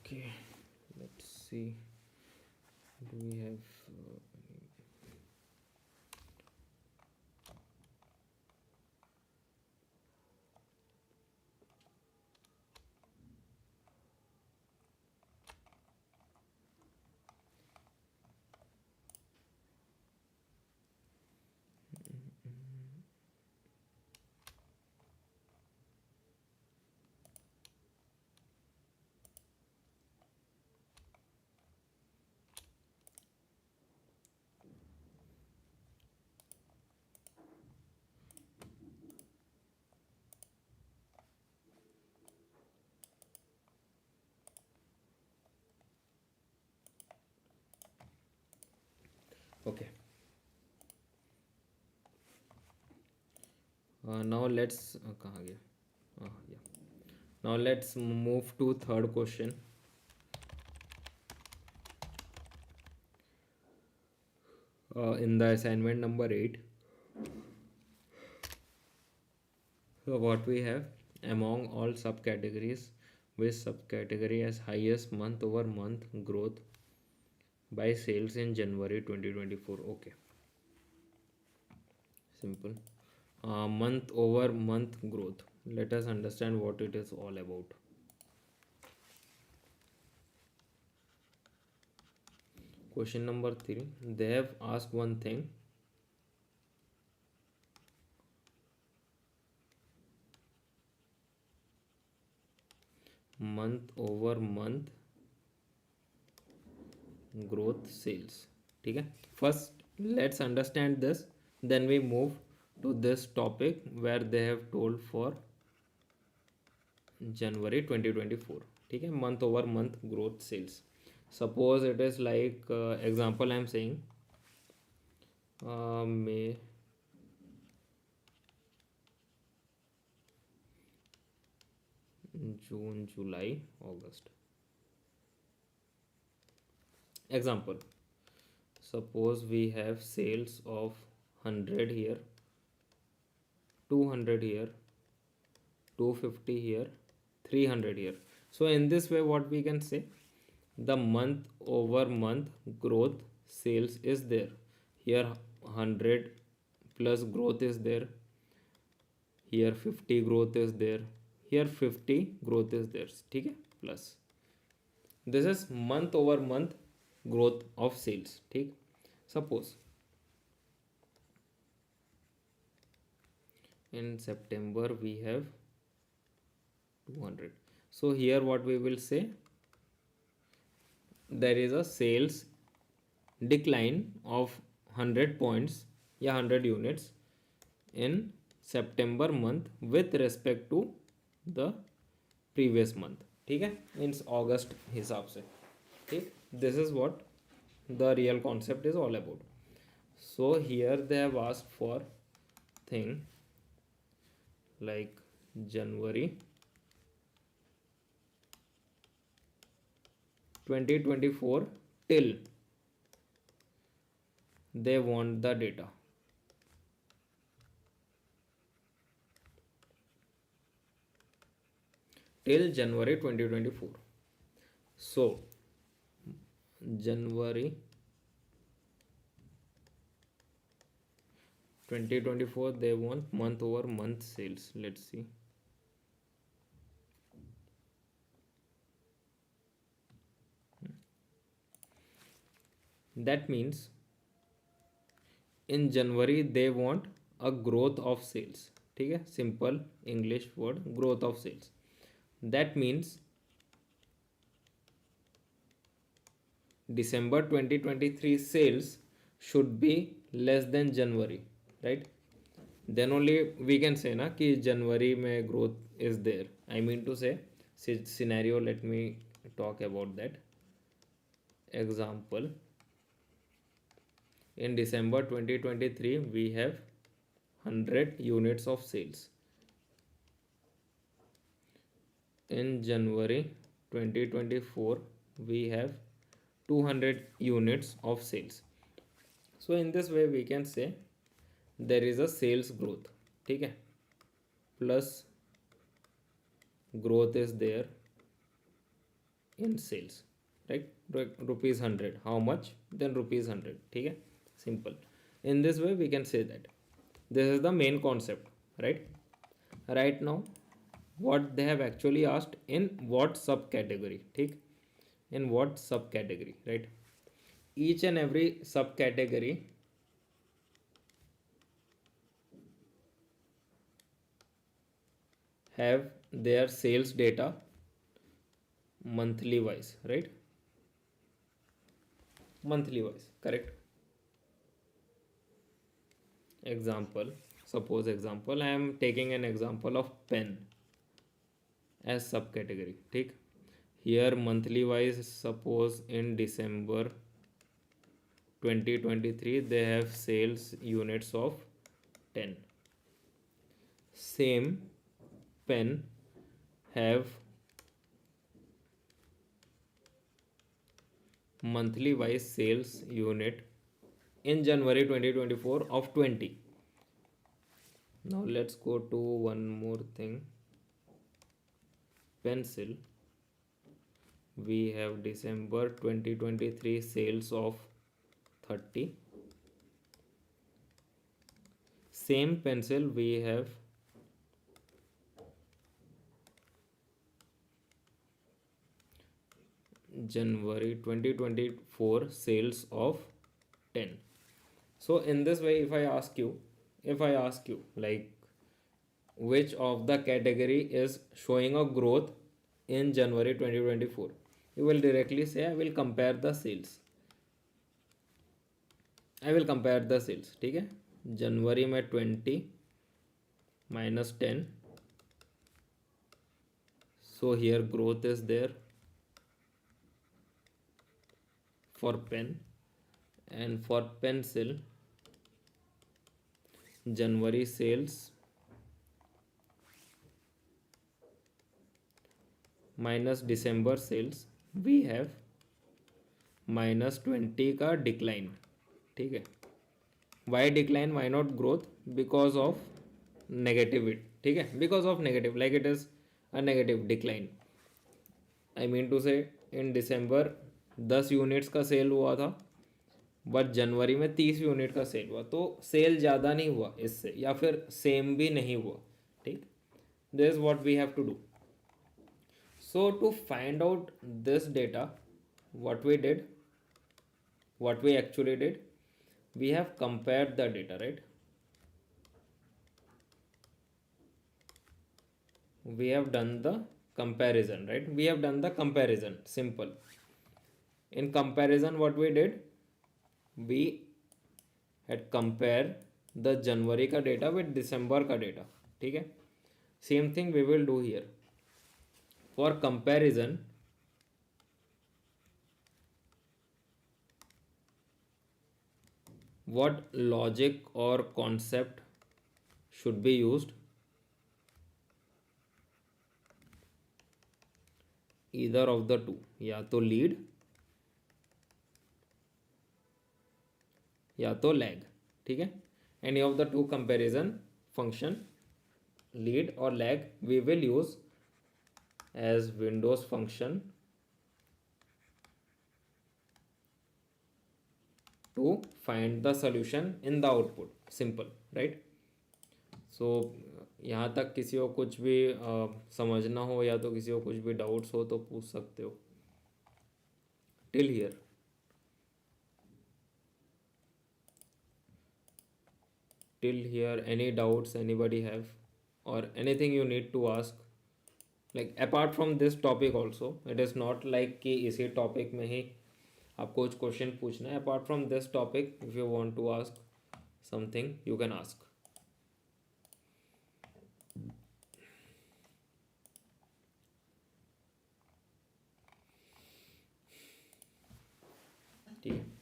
Okay, let's see. Do we have okay. Now let's कहाँ गया? Yeah. Now let's move to third question. In the assignment number 8, what we have, among all subcategories, which subcategory has highest month over month growth by sales in January 2024? Okay, simple. Month over month growth. Let us understand what it is all about. Question number 3, they have asked one thing. Month over month growth sales. ठीक है, first let's understand this, then we move to this topic where they have told for January 2024. ठीक है, month over month growth sales. Suppose it is like example I am saying May, June, July, August. Example, suppose we have sales of 100 here, 200 here, 250 here, 300 here. So in this way what we can say, the month over month growth sales is there. Here 100 plus growth is there, here 50 growth is there, here 50 growth is there. ठीक है, plus this is month over month growth of sales. ठीक, suppose in September we have 200. So here what we will say, there is a sales decline of 100 points, yeah, 100 units in September month with respect to the previous month. ठीक है, means अगस्त हिसाब से. ठीक, this is what the real concept is all about. So here they have asked for thing like January 2024 till they want the data. Till January 2024. So January 2024 they want month over month sales. Let's see. That means in January they want a growth of sales. ठीक है, simple English word, growth of sales. That means December 2023 sales should be less than January, right? Then only we can say na कि January में growth is there. I mean to say scenario, let me talk about that example. In December 2023 we have 100 units of sales. In January 2024 we have 200 units of sales. So in this way we can say there is a sales growth, ठीक है, plus growth is there in sales, right? Rupees 100, how much? Then rupees 100, ठीक है, simple. In this way we can say that this is the main concept, right? Right now what they have actually asked, in what subcategory, ठीक, in what subcategory, right? Each and every subcategory have their sales data monthly wise, right? Monthly wise, correct. Example, suppose example, I am taking an example of pen as subcategory, ठीक. Here monthly wise, suppose in December 2023 they have sales units of 10. Same pen have monthly wise sales unit in January 2024 of 20. Now let's go to one more thing. Pencil, we have December 2023 sales of 30. Same pencil we have January 2024 sales of 10. So in this way, if I ask you like which of the category is showing a growth in January 2024, you will directly say I will compare the sales. I will compare the sales, ठीक है. जनवरी में 20 minus 10, so here growth is there for pen, and for pencil January sales minus December sales we have minus 20 का decline, ठीक है. Why decline, why not growth? Because of negative, ठीक है, because of negative, like it is a negative decline. I mean to say in December 10 units का cell हुआ था, but जनवरी में 30 unit का सेल हुआ, तो सेल ज़्यादा नहीं हुआ इससे, या फिर सेम भी नहीं हुआ, ठीक. This is what we have to do. So to find out this data, what we actually did, we have compared the data, right? We have done the comparison, right? We have done the comparison, simple. In comparison, what we did, we had compare the January का data with December का data, ठीक है. Same thing we will do here. For comparison, what logic or concept should be used? Either of the two, या तो lead या तो lag, ठीक है. Any of the two comparison function, lead or lag, we will use as Windows function to find the solution in the output. Simple, right? So यहाँ तक किसी को कुछ भी समझना हो या तो किसी को कुछ भी डाउट्स हो तो पूछ सकते हो. Till here any doubts anybody have, or anything you need to ask, like apart from this topic also. It is not like कि इसी topic में ही आपको कुछ क्वेश्चन पूछना है apart from this topic, if you want to ask something you can ask. ठीक है,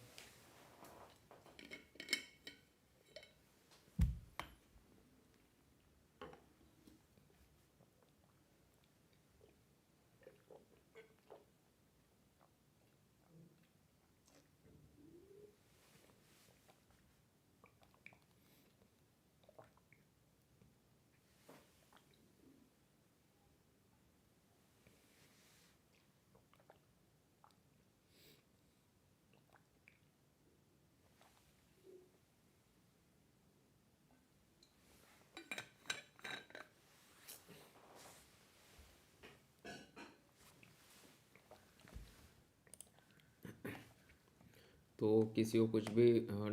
तो किसी को कुछ भी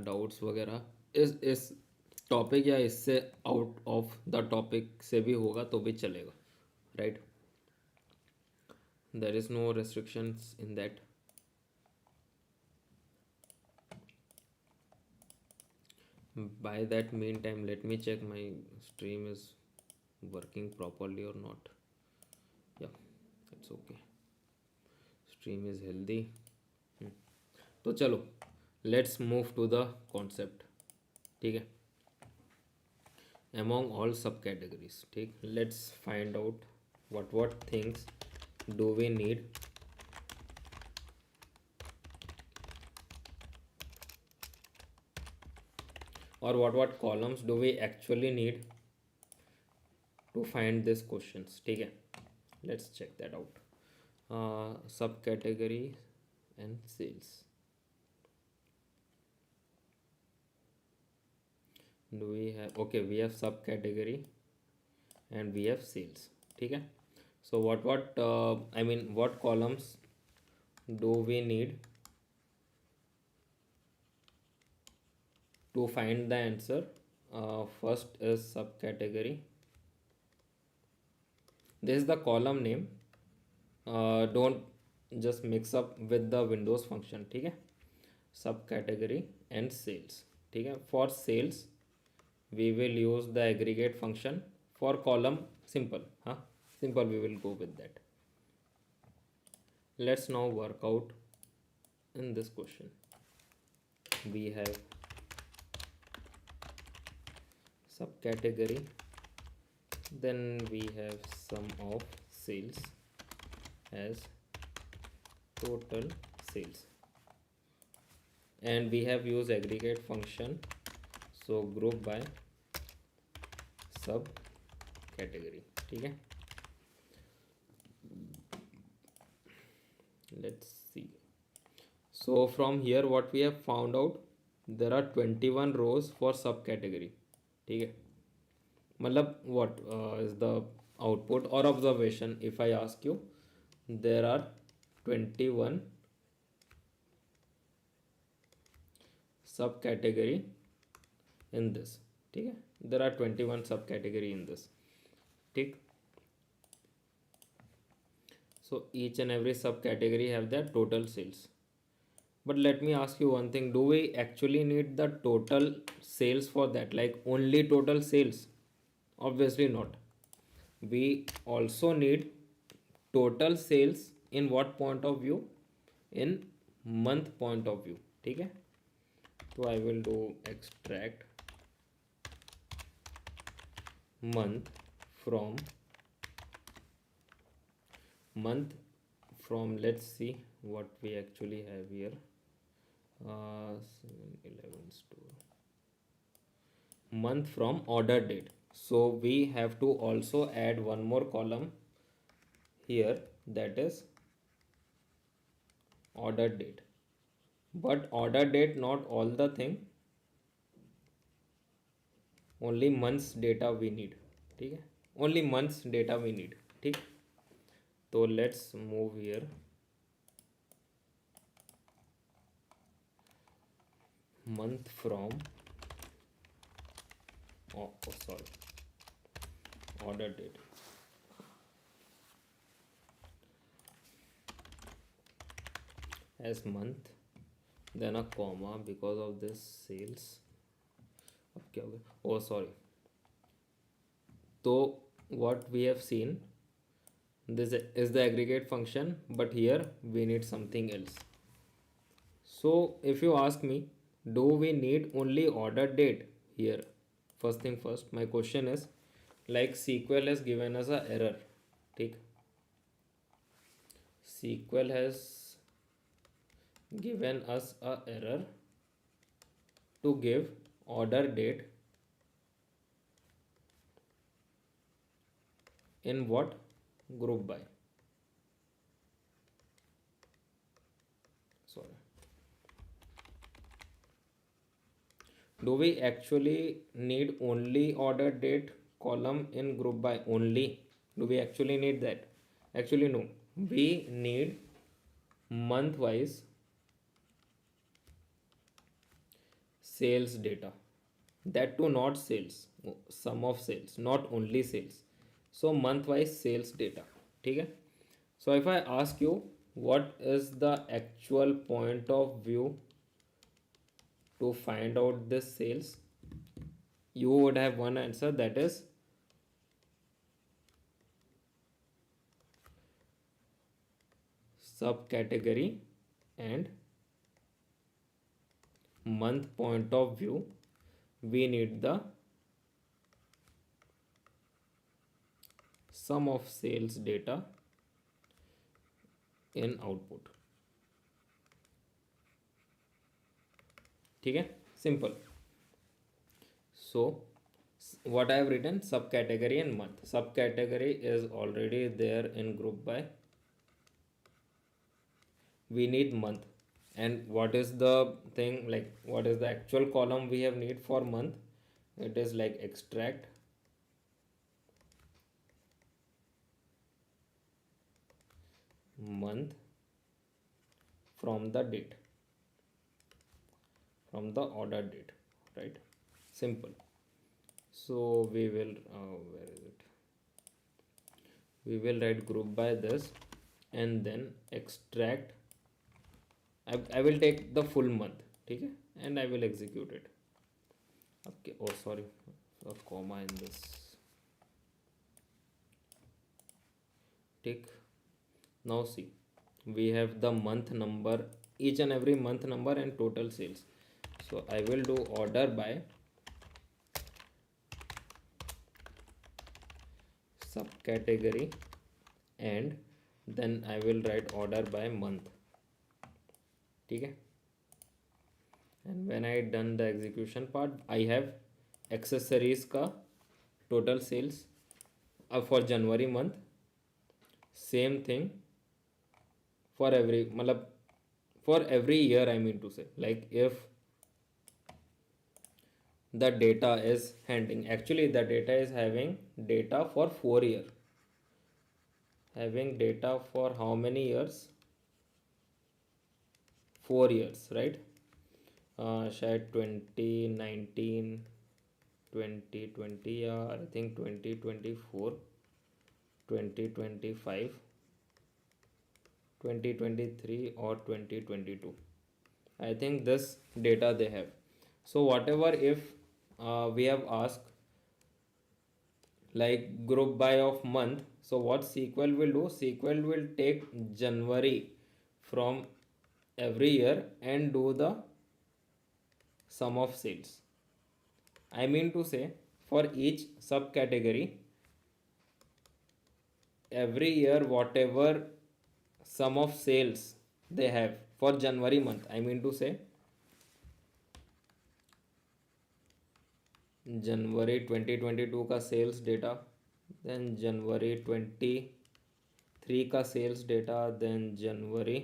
डाउट्स वगैरह इस टॉपिक या इससे आउट ऑफ द टॉपिक से भी होगा तो भी चलेगा, right? There is no restrictions in that. By that meantime, let me check my stream is working properly or not. Yeah, it's okay. Stream is healthy. तो चलो, let's move to the concept. ठीक है, among all subcategories, ठीक, let's find out what things do we need or what columns do we actually need to find these questions. ठीक है, let's check that out. Subcategory and sales. Do we have, okay, we have subcategory and we have sales. ठीक है, so what I mean what columns do we need to find the answer? First is subcategory. This is the column name. Don't just mix up with the Windows function. ठीक है, subcategory and sales. ठीक है, for sales we will use the aggregate function. For column, simple, huh? Simple, we will go with that. Let's now work out in this question. We have subcategory, then we have sum of sales as total sales, and we have used aggregate function, so group by sub category. ठीक है, let's see. So from here what we have found out, there are 21 rows for subcategory. ठीक है, मतलब what is the output or observation if I ask you? There are 21 subcategory in this. ठीक है, there are 21 subcategory in this. ठीक, so each and every subcategory have their total sales. But let me ask you one thing, do we actually need the total sales for that, like only total sales? Obviously not. We also need total sales in what point of view? In month point of view. ठीक है, तो I will do extract month from let's see what we actually have here. 7-11 store, month from order date. So we have to also add one more column here, that is order date. But order date not all the thing, only months data we need. ठीक है, only months data we need. ठीक, तो let's move here. Month from sorry, order date. As month then a comma because of this sales. Okay, okay. Oh, sorry. So what we have seen, this is the aggregate function, but here we need something else. So if you ask me, do we need only order date here? First thing first, my question is, like SQL has given us a error. Take SQL has given us a error to give order date in what group by. Sorry. Do we actually need only order date column in group by only? Do we actually need that? Actually, no. We need month wise sales data. That too, not sales, sum of sales, not only sales. So, month wise sales data. Okay? So, if I ask you what is the actual point of view to find out this sales, you would have one answer, that is subcategory and month point of view. We need the sum of sales data in output. ठीक है, simple. So what I have written, subcategory and month. Subcategory is already there in group by. We need month. And what is the thing, like what is the actual column we have need for month? It is like extract month from the date, from the order date, right? Simple. So we will where is it, we will write group by this and then extract. I will take the full month, okay, and I will execute it. Okay, oh sorry, a comma in this. Tick. Now see, we have the month number, each and every month number and total sales. So I will do order by subcategory and then I will write order by month. Okay, and when I done the execution part, I have accessories ka total sales for January month. Same thing for every matlab, for every year, I mean to say, like if the data is handling, actually the data is having data for 4 year, having data for how many years, 4 years, right? Shayad 2019, 2020, yeah, I think 2024, 2025, 2023 or 2022. I think this data they have. So whatever, if we have asked like group by of month, so what SQL will do, SQL will take January from every year and do the sum of sales. I mean to say, for each subcategory, every year whatever sum of sales they have for January month, I mean to say जनवरी 2022 का sales data, then जनवरी 23 का sales data, then January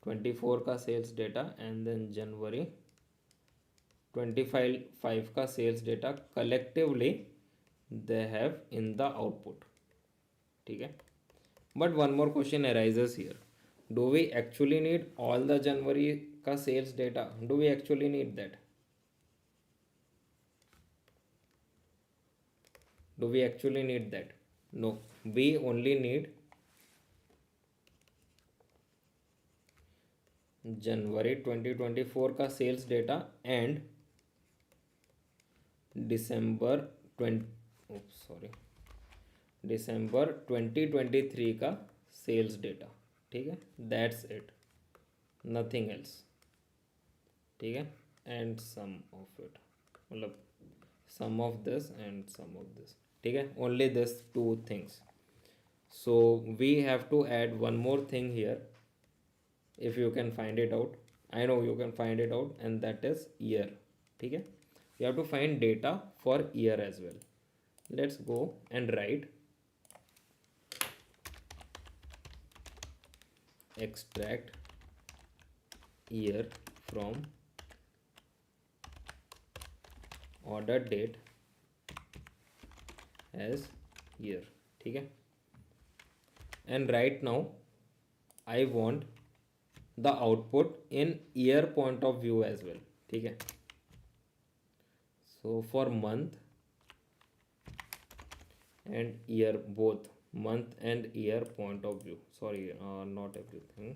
24 का sales data and then January 25 का sales data collectively they have in the output. ठीक है, but one more question arises here, do we actually need all the January का sales data? Do we actually need that? Do we actually need that? No, we only need January 2024 का sales data and दिसंबर 2023 का sales data. ठीक है, that's it, nothing else. ठीक है, and some of it, मतलब some of this and some of this. ठीक है, only this two things. So we have to add one more thing here, if you can find it out. I know you can find it out, and that is year. ठीक है, you have to find data for year as well. Let's go and write extract year from order date as year. ठीक है, and right now I want the output in year point of view as well. ठीक है, so for month and year, both month and year point of view, sorry, not everything.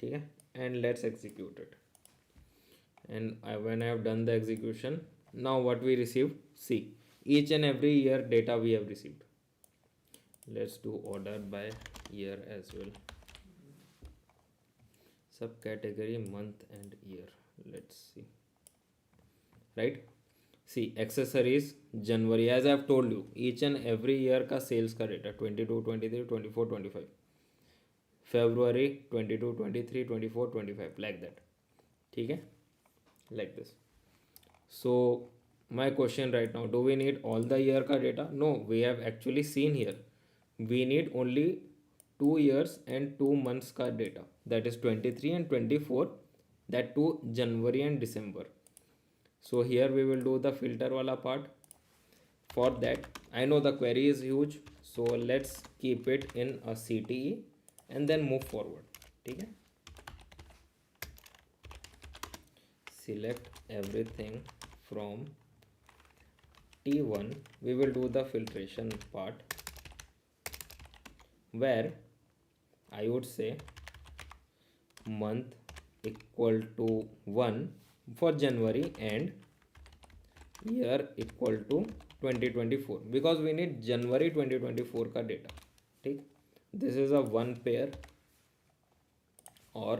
ठीक है, and let's execute it. And when I have done the execution, now what we received, see, each and every year data we have received. Let's do order by year as well, subcategory month and year. Let's see, right? See, accessories January, as I have told you, each and every year का sales का data 22, 23, 24, 25, February 22, 23, 24, 25, like that. ठीक है, like this. So my question right now, do we need all the year का data? No, we have actually seen here we need only 2 years and 2 months का data, that is 23 and 24, that to January and December. So here we will do the filter wala part. For that, I know the query is huge, so let's keep it in a CTE and then move forward. ठीक है, select everything from T1. We will do the filtration part, where I would say month equal to 1 for January and year equal to 2024, because we need January 2024 का data. ठीक, this is a one pair, or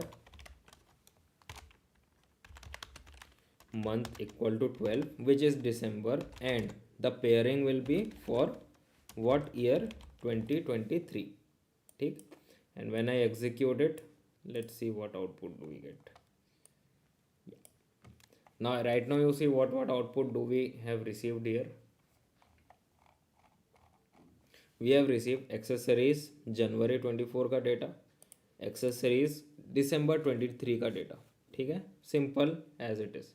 month equal to 12, which is December, and the pairing will be for what year, 2023. ठीक, and when I execute it, let's see what output do we get. Now right now you see what output do we have received here. We have received accessories January 24 का data, accessories December 23 का data. ठीक है, simple as it is.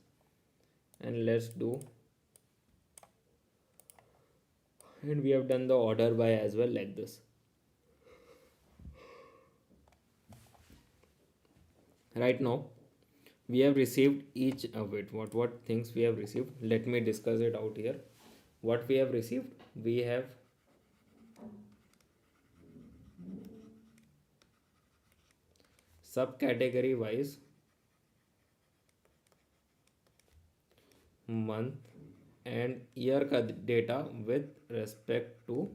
And let's do, and we have done the order by as well, like this. Right now we have received each of it, what things we have received. Let me discuss it out here. What we have received, we have subcategory wise month and year का data with respect to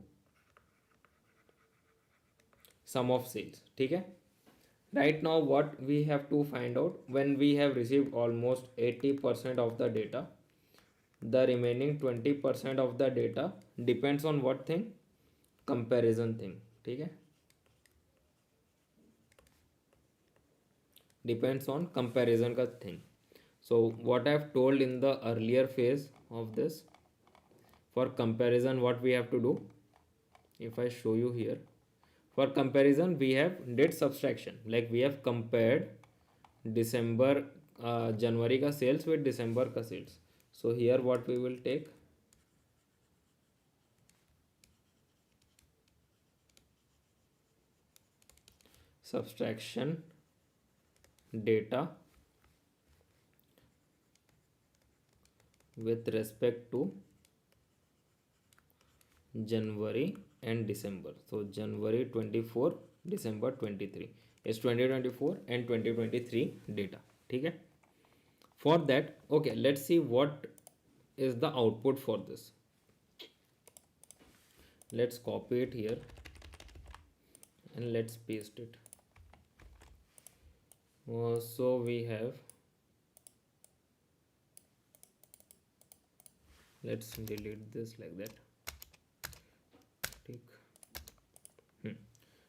sum of sales. ठीक है, right now what we have to find out, when we have received almost 80% of the data, the remaining 20% of the data depends on what thing, comparison thing. ठीक है, depends on comparison का thing. So what I have told in the earlier phase of this, for comparison what we have to do, if I show you here, for comparison we have did subtraction, like we have compared December January का sales with December का sales. So here what we will take, subtraction data with respect to January and December. So January 24, December 23. is 2024 and 2023 data. ठीक है. For that, okay, let's see what is the output for this. Let's copy it here and let's paste it. So we have, let's delete this like that. Take.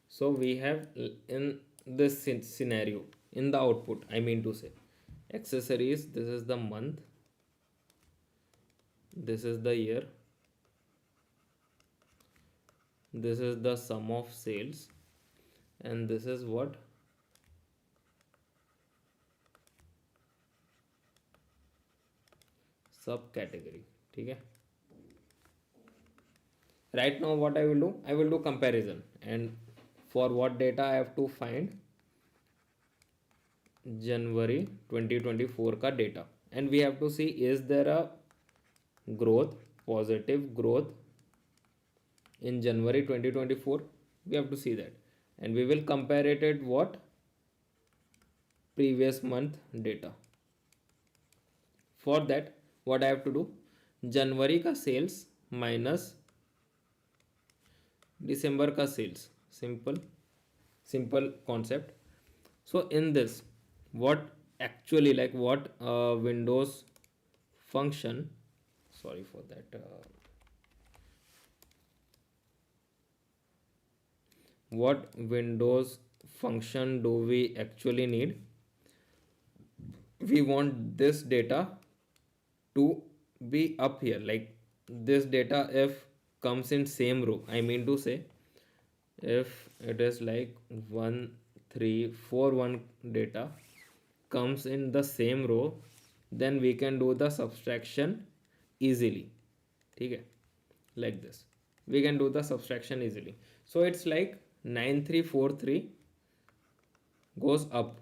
So we have in this scenario, in the output, I mean to say, accessories, this is the month, this is the year, this is the sum of sales, and this is what subcategory. ठीक है. Right now what I will do, I will do comparison, and for what data I have to find January 2024 का data, and we have to see is there a growth, positive growth in January 2024. We have to see that, and we will compare it at what previous month data. For that what I have to do, January का sales minus December का sales. Simple concept. So in this, what actually, like what Windows function, sorry for that, what Windows function do we actually need? We want this data to be up here, like this data if comes in same row, I mean to say, if it is like 1341 data comes in the same row, then we can do the subtraction easily. Okay, like this we can do the subtraction easily. So it's like 9343 goes up.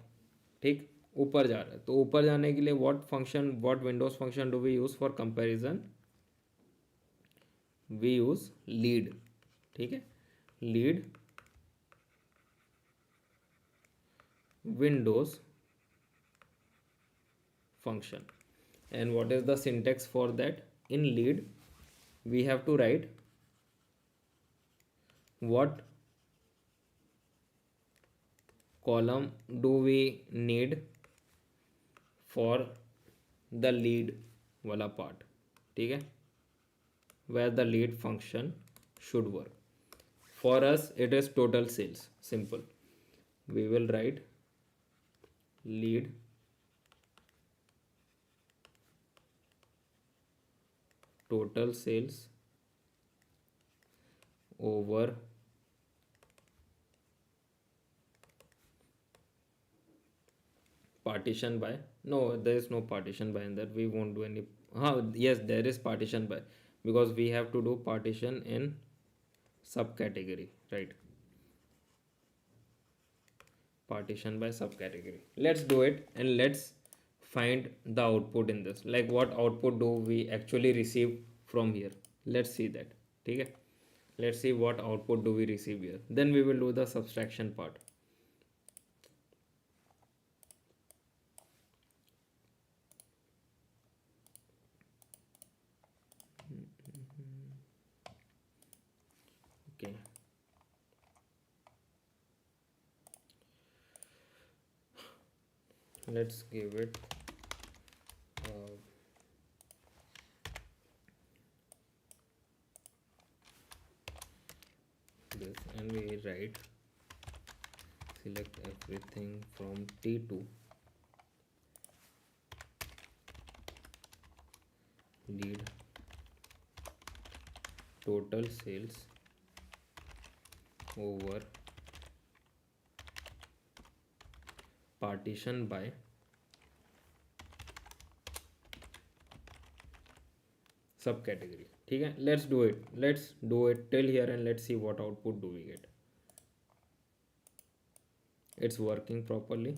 ठीक, ऊपर जा रहा है, तो ऊपर जाने के लिए what function, what Windows function do we use for comparison? We use lead. ठीक है, lead Windows function. And what is the syntax for that? In lead we have to write what column do we need for the lead wala part. ठीक है, where the lead function should work. For us it is total sales. Simple, we will write lead total sales over partition by, no, there is no partition by in that, we won't do any, yes there is partition by, because we have to do partition in subcategory, right? Partition by subcategory. Let's do it and let's find the output in this, like what output do we actually receive from here. Let's see that. Okay, let's see what output do we receive here, then we will do the subtraction part. Okay, let's give it this, and we write select everything from T2 lead total sales over partition by subcategory. ठीक है, let's do it till here and let's see what output do we get. It's working properly,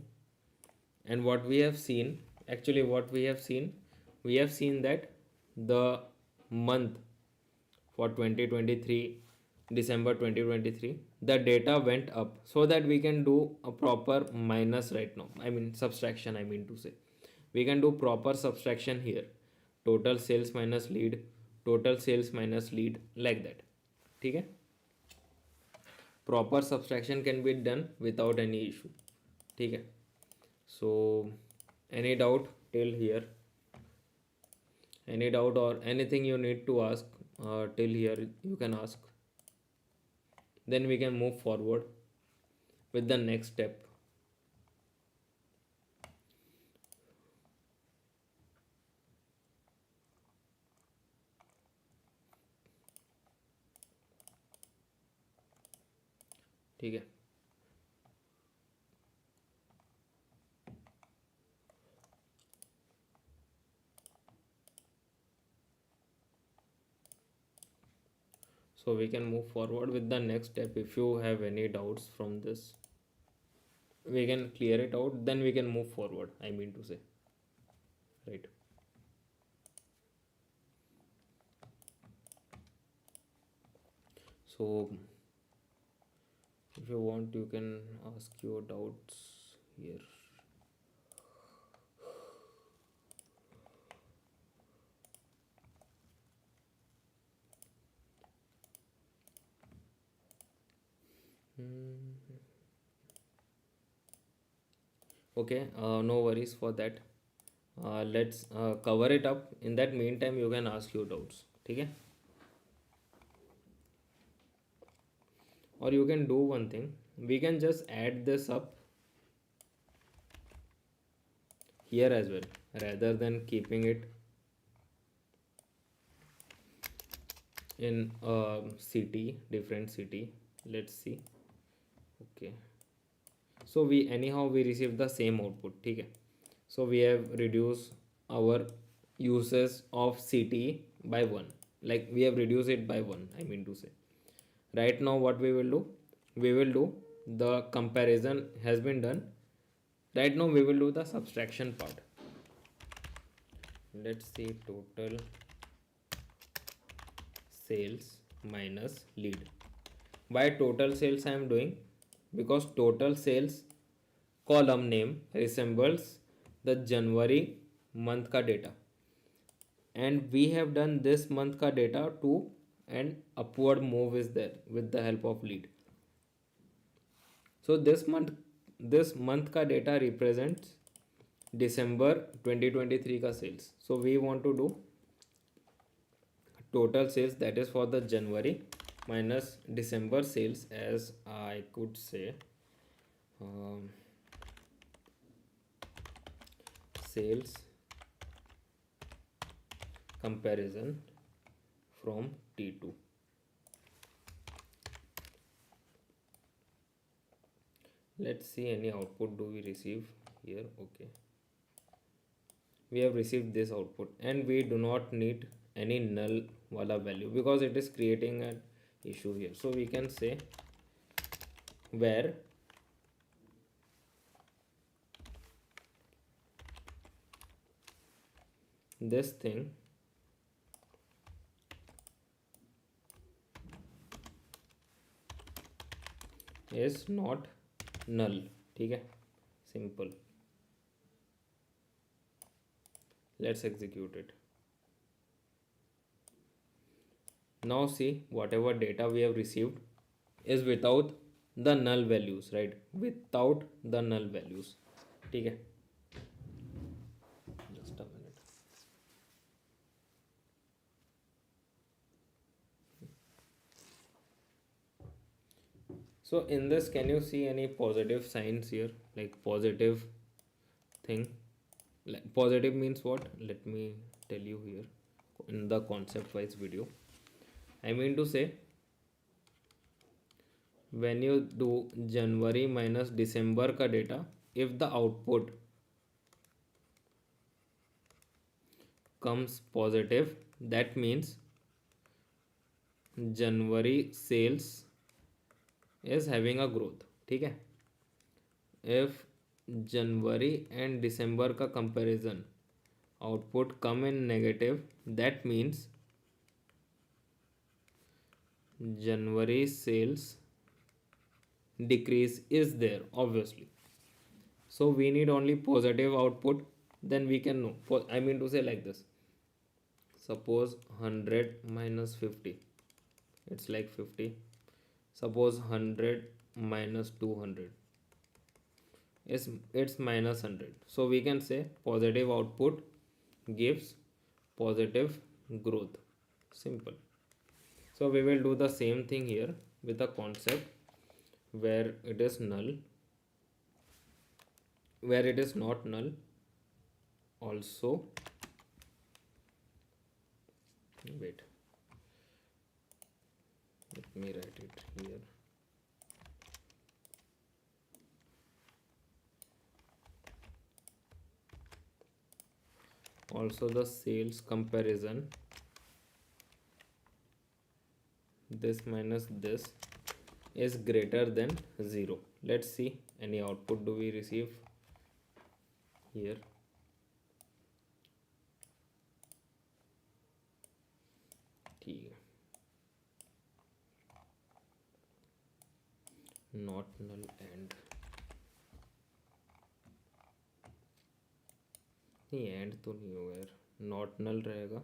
and what we have seen, actually what we have seen that the month for 2023, December 2023, the data went up, so that we can do a proper minus right now, I mean subtraction, I mean to say we can do proper subtraction here. Total sales minus lead, total sales minus lead, like that. Okay, proper subtraction can be done without any issue. Okay, so any doubt till here? Any doubt or anything you need to ask till here, you can ask. Then we can move forward with the next step. ठीक है, so we can move forward with the next step. If you have any doubts from this, we can clear it out, then we can move forward, I mean to say, right? So if you want, you can ask your doubts here. Okay, no worries for that. Let's cover it up. In that meantime, you can ask your doubts. Okay, or you can do one thing. We can just add this up here as well, rather than keeping it in city, different city. Let's see. Okay, so we anyhow we receive the same output. Okay, so we have reduced our uses of city by one, like we have reduced it by one, I mean to say. Right now what we will do, we will do the comparison has been done. Right now we will do the subtraction part. Let's see, total sales minus lead. Why total sales I am doing? Because total sales column name resembles the January month ka data, and we have done this month ka data to an upward move is there with the help of lead. So this month ka data represents December 2023 ka sales. So we want to do total sales, that is for the January minus December sales, as I could say um, sales comparison from T2. Let's see any output do we receive here. Okay, we have received this output, and we do not need any null wala value because it is creating an issue here. So we can say where this thing is not null. ठीक है, simple. Let's execute it. Now see, whatever data we have received is without the null values, right? Without the null values. ठीक है, just a minute. So in this, can you see any positive signs here, like positive thing? Like positive means what? Let me tell you here in the concept wise video. I mean to say, when you do January minus December ka data, if the output comes positive, that means January sales is having a growth. ठीक है, if January and December का comparison output come in negative, that means January sales decrease is there obviously. So we need only positive output, then we can know. I mean to say like this. Suppose 100 minus 50, it's like 50. Suppose 100 minus 200 is it's minus 100. So we can say positive output gives positive growth. Simple. So we will do the same thing here with a concept where it is null, where it is not null also. Wait, let me write it here. Also the sales comparison, this minus this is greater than 0. Let's see any output do we receive here. T, not null and नहीं and तो नहीं होगा यार, not null रहेगा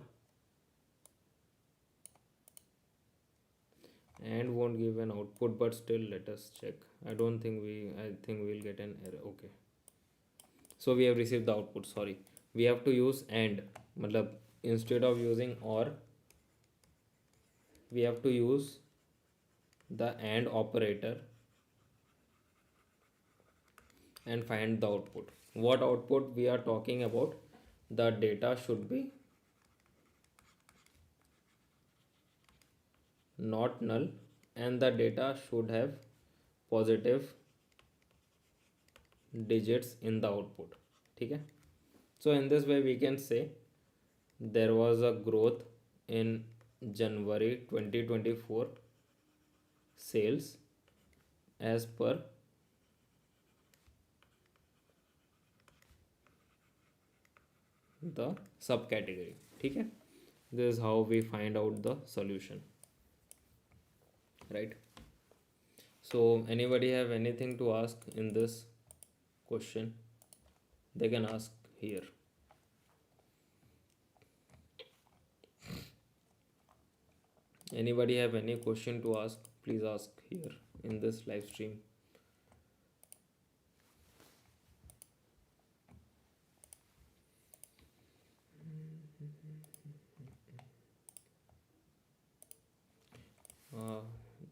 and won't give an output, but still let us check. I think we'll get an error. Okay, so we have received the output. Sorry, we have to use and, matlab instead of using or, we have to use the and operator and find the output. What output we are talking about? The data should be not null and the data should have positive digits in the output. Okay, so in this way we can say there was a growth in January 2024 sales as per the subcategory. Okay, this is how we find out the solution, right? So anybody have anything to ask in this question, they can ask here. Anybody have any question to ask, please ask here in this live stream.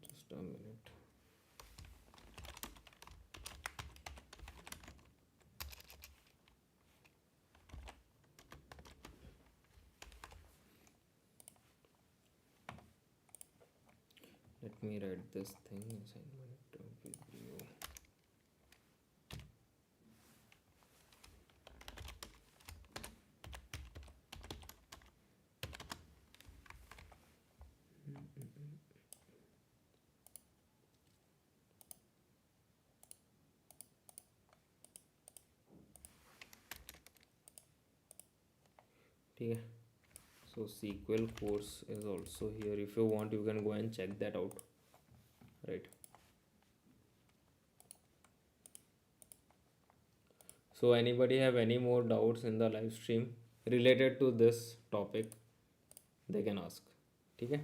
Just a minute. Let me write this thing, assignment with you. Okay, so SQL course is also here. If you want, you can go and check that out, right? So anybody have any more doubts in the live stream related to this topic, they can ask. Okay,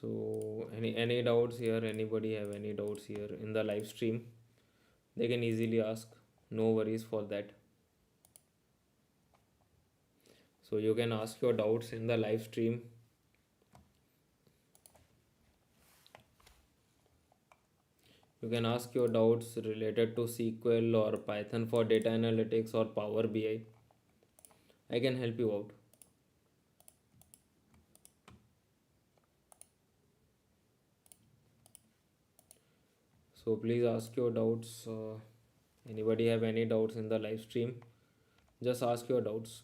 so any doubts here? Anybody have any doubts here in the live stream, they can easily ask, no worries for that. So you can ask your doubts in the live stream. You can ask your doubts related to SQL or Python for data analytics or Power BI. I can help you out. So please ask your doubts. Anybody have any doubts in the live stream? Just ask your doubts.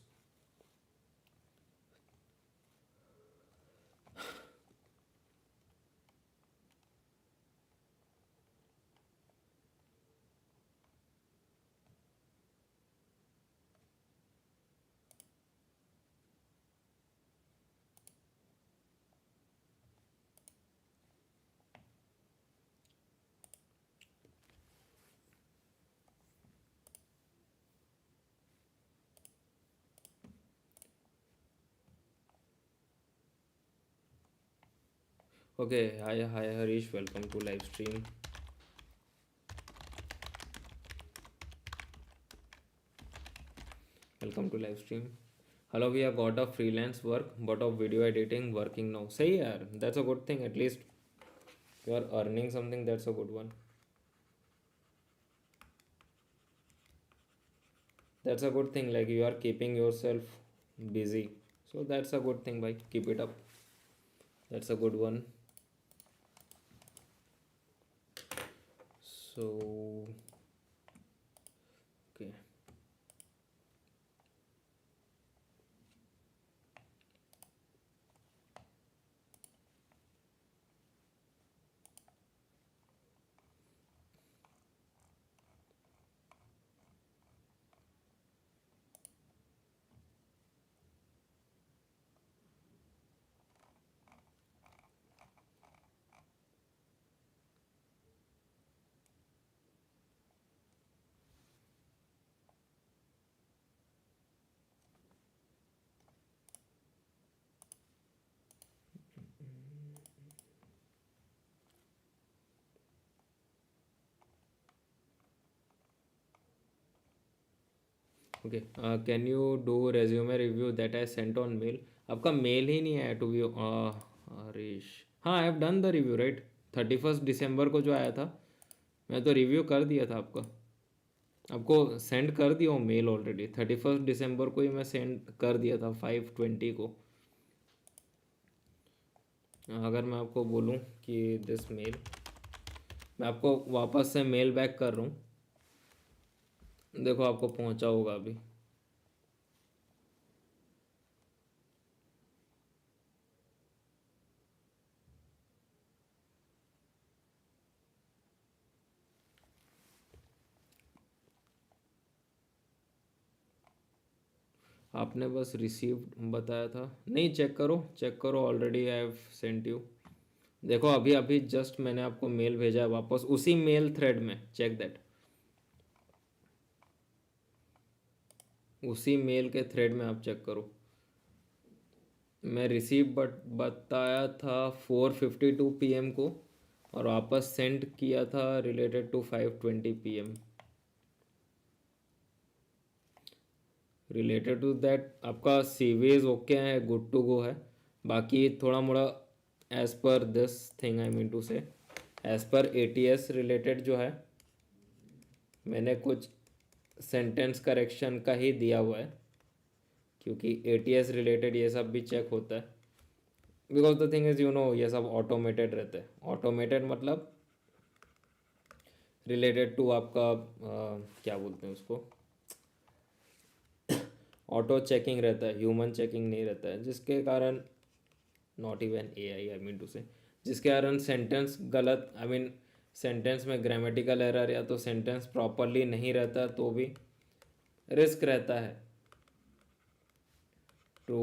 Okay, hi Harish, welcome to live stream. Welcome to live stream. Hello, we have got a freelance work, but of video editing working now. Say yeah, that's a good thing. At least you are earning something. That's a good one. That's a good thing. Like you are keeping yourself busy. So that's a good thing, bhai. Keep it up. That's a good one. So okay. Okay, can you do resume review that I sent on mail? आपका mail ही नहीं आया टू बी हरीश। हाँ, I have done the review right. 31 दिसंबर को जो आया था, मैं तो रिव्यू कर दिया था आपका। आपको सेंड कर दिया हूँ मेल ऑलरेडी। 31 दिसंबर को ही मैं सेंड कर दिया था 5:20 को। अगर मैं आपको बोलूँ कि दिस मेल, मैं आपको वापस से मेल बैक कर रहा हूँ। देखो आपको पहुँचा होगा अभी। आपने बस रिसीव्ड बताया था, नहीं चेक करो, चेक करो, already I have sent you. देखो अभी अभी जस्ट मैंने आपको मेल भेजा है वापस उसी मेल थ्रेड में, चेक दैट। उसी मेल के थ्रेड में आप चेक करो। मैं रिसीव बट बताया था 4:52 PM को, और वापस सेंड किया था related to 5:20 PM। Related to that आपका सीवीज ओके है, गुड टू गो है। बाकी थोड़ा मोड़ा as per this thing I mean to say, as per ATS related जो है, मैंने कुछ सेंटेंस करेक्शन का ही दिया हुआ है, क्योंकि एटीएस रिलेटेड ये सब भी चेक होता है। Because the thing is you know ये सब ऑटोमेटेड रहते हैं। ऑटोमेटेड मतलब रिलेटेड टू आपका क्या बोलते हैं उसको, ऑटो चेकिंग रहता है, ह्यूमन चेकिंग नहीं रहता है, जिसके कारण not even AI I mean to say, जिसके कारण सेंटेंस गलत आई मीन सेंटेंस में ग्रामेटिकल एरर या तो सेंटेंस प्रॉपरली नहीं रहता तो भी रिस्क रहता है to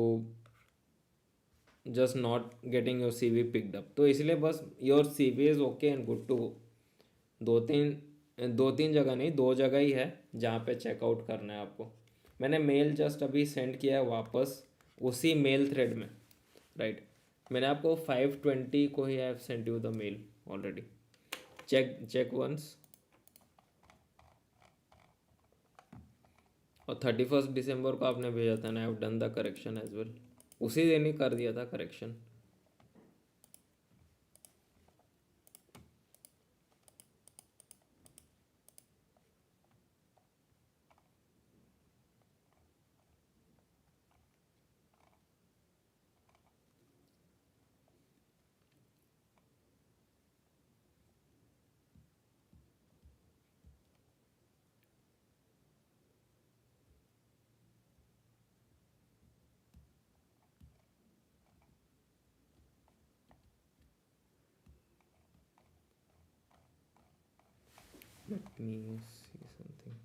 just not getting your CV picked up. तो इसलिए बस your CV is okay and good to go. दो तीन जगह नहीं, दो जगह ही है जहाँ पे चेकआउट करना है आपको। मैंने मेल जस्ट अभी सेंड किया है वापस उसी मेल थ्रेड में, राइट। मैंने आपको 5:20 को ही I have send you the mail already. Check check once. और 31 दिसंबर को आपने भेजा था ना, I have done the correction as well. उसी दिन ही कर दिया था correction. Let me see something.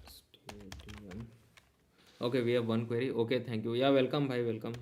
stadium. Okay, we have one query. Okay, thank you. Yeah, welcome, bhai, welcome.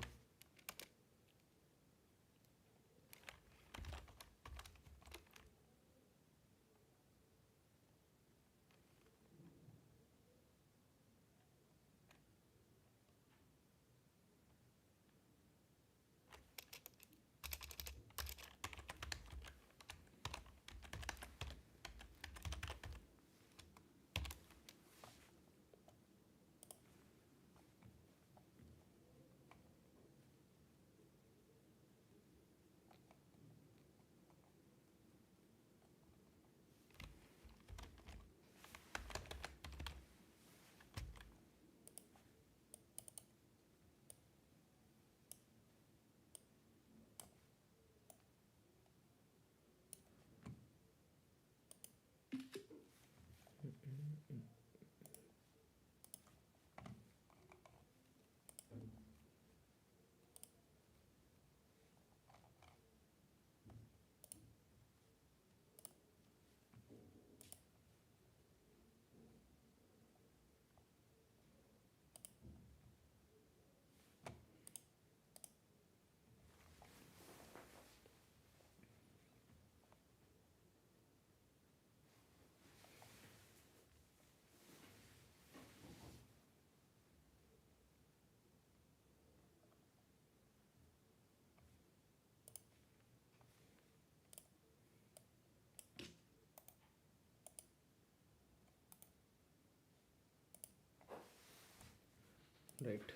Right.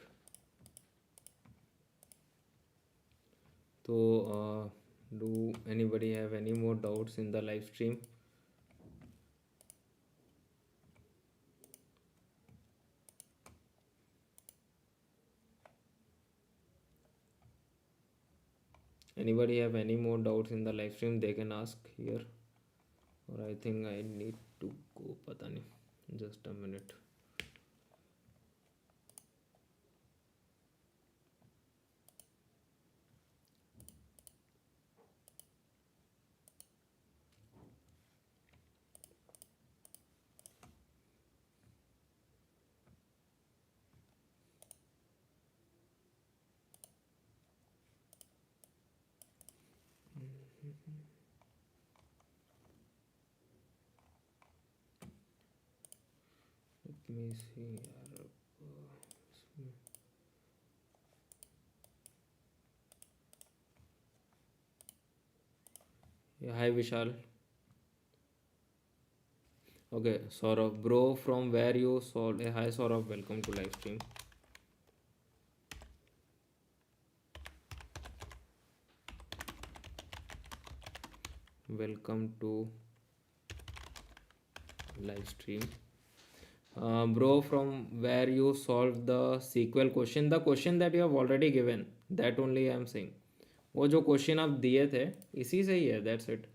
So, do anybody have any more doubts in the live stream? Anybody have any more doubts in the live stream? They can ask here. Or I think I need to go. Pata nahi. Just a minute. Let me see. Yeah, hi Vishal. Okay, Saurabh, bro, from where you saw? Hi Saurabh, welcome to live stream. Welcome to live stream. Bro, from where you solved the SQL question, the question that you have already given, that only I am saying. वो जो question आप दिए थे इसी से ही है, that's it.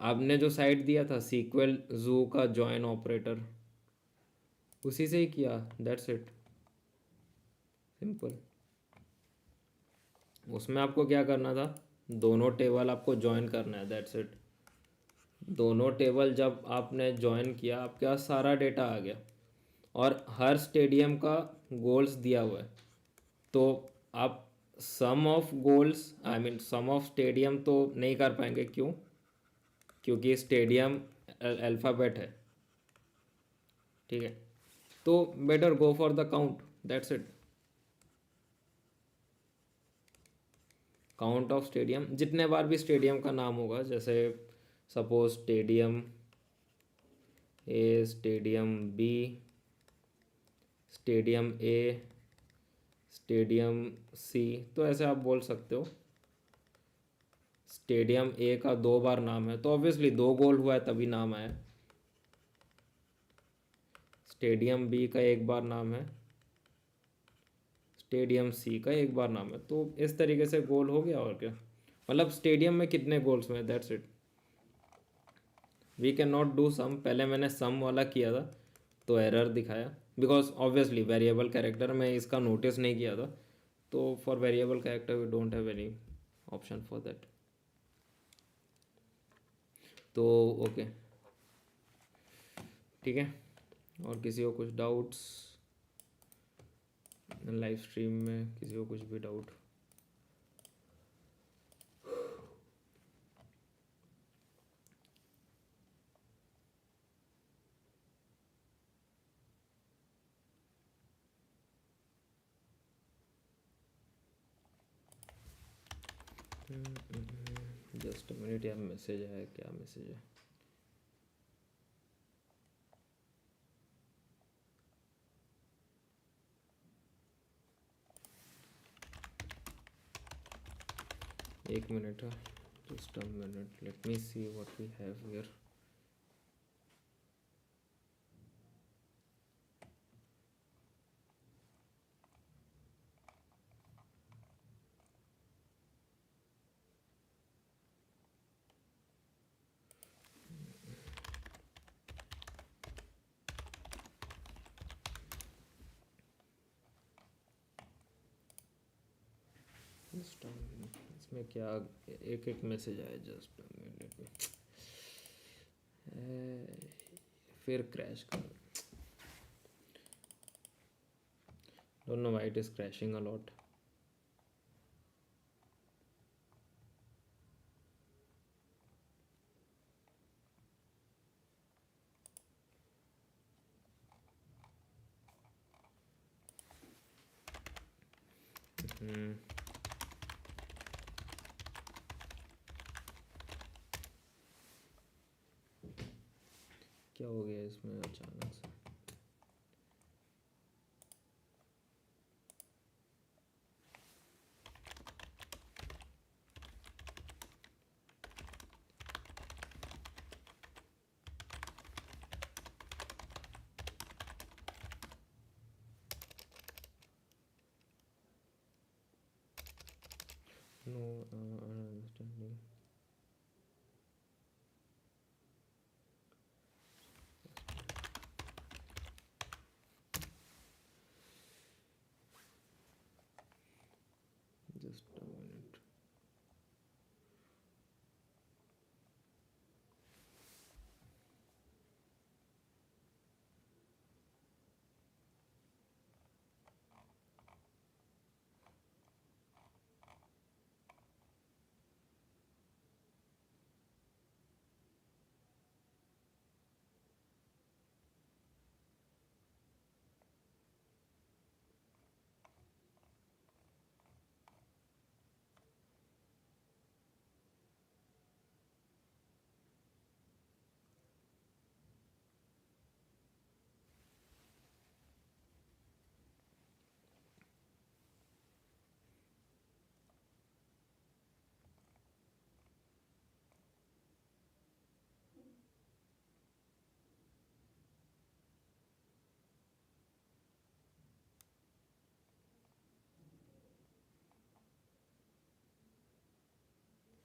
आपने जो साइट दिया था सीक्वल जू का जॉइन ऑपरेटर, उसी से ही किया, दैट्स इट, सिंपल. उसमें आपको क्या करना था, दोनों टेबल आपको ज्वाइन करना है, दैट्स इट. दोनों टेबल जब आपने ज्वाइन किया आपके पास सारा डेटा आ गया, और हर स्टेडियम का गोल्स दिया हुआ है. तो आप some of goals, I mean some of stadium तो नहीं कर पाएंगे. क्यों? क्योंकि स्टेडियम अल्फ़ाबेट है, ठीक है. तो better go for the count, that's it. Count of stadium, जितने बार भी स्टेडियम का नाम होगा, जैसे सपोज स्टेडियम ए, स्टेडियम बी, स्टेडियम ए, स्टेडियम सी, तो ऐसे आप बोल सकते हो. स्टेडियम ए का 2 बार नाम है तो ऑब्वियसली 2 गोल हुआ है तभी नाम आया. स्टेडियम बी का 1 बार नाम है, स्टेडियम सी का 1 बार नाम है, तो इस तरीके से गोल हो गया. और क्या मतलब स्टेडियम में कितने गोल्स में, that's it. We can not do sum. पहले मैंने सम वाला किया था तो एरर दिखाया, बिकॉज ऑब्वियसली वेरिएबल कैरेक्टर में इसका नोटिस नहीं किया था. तो for variable character we don't have any option for that. तो ओके, ठीक है. और किसी को कुछ डाउट्स लाइव स्ट्रीम में, किसी को कुछ भी डाउट? जस्ट मिनट यार, मैसेज आया, क्या मैसेज है? एक मिनट है, just a minute, let me see what we have here. Just इसमें क्या, एक एक मैसेज आया, जस्ट मिनट में फिर क्रैश कर. Don't know why it is crashing a lot. क्या हो गया इसमें अचानक से? No understanding. Just a minute.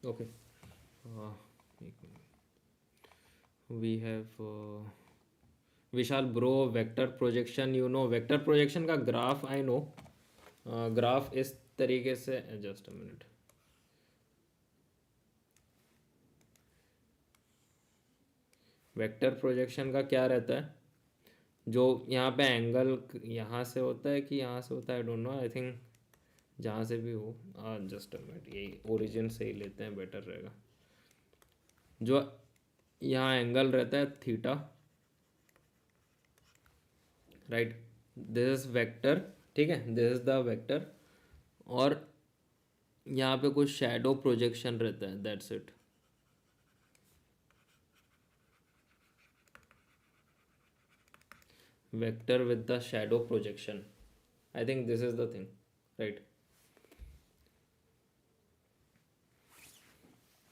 Okay, एक मिनट. We have Vishal bro, vector projection, you know vector projection का ग्राफ, आई नो. ग्राफ इस तरीके से, just a minute. Vector projection का क्या रहता है? जो यहाँ पे एंगल यहाँ से होता है कि यहाँ से होता है, आई डोंट नो. आई थिंक जहाँ से भी हो. जस्ट अ मिनट, यही ओरिजिन से ही लेते हैं, बेटर रहेगा. जो यहाँ एंगल रहता है theta, right. This is vector, ठीक है, दिस इज द वेक्टर. और यहाँ पे कुछ शैडो प्रोजेक्शन रहता है, that's it. Vector with the shadow projection, I think this is the thing, right.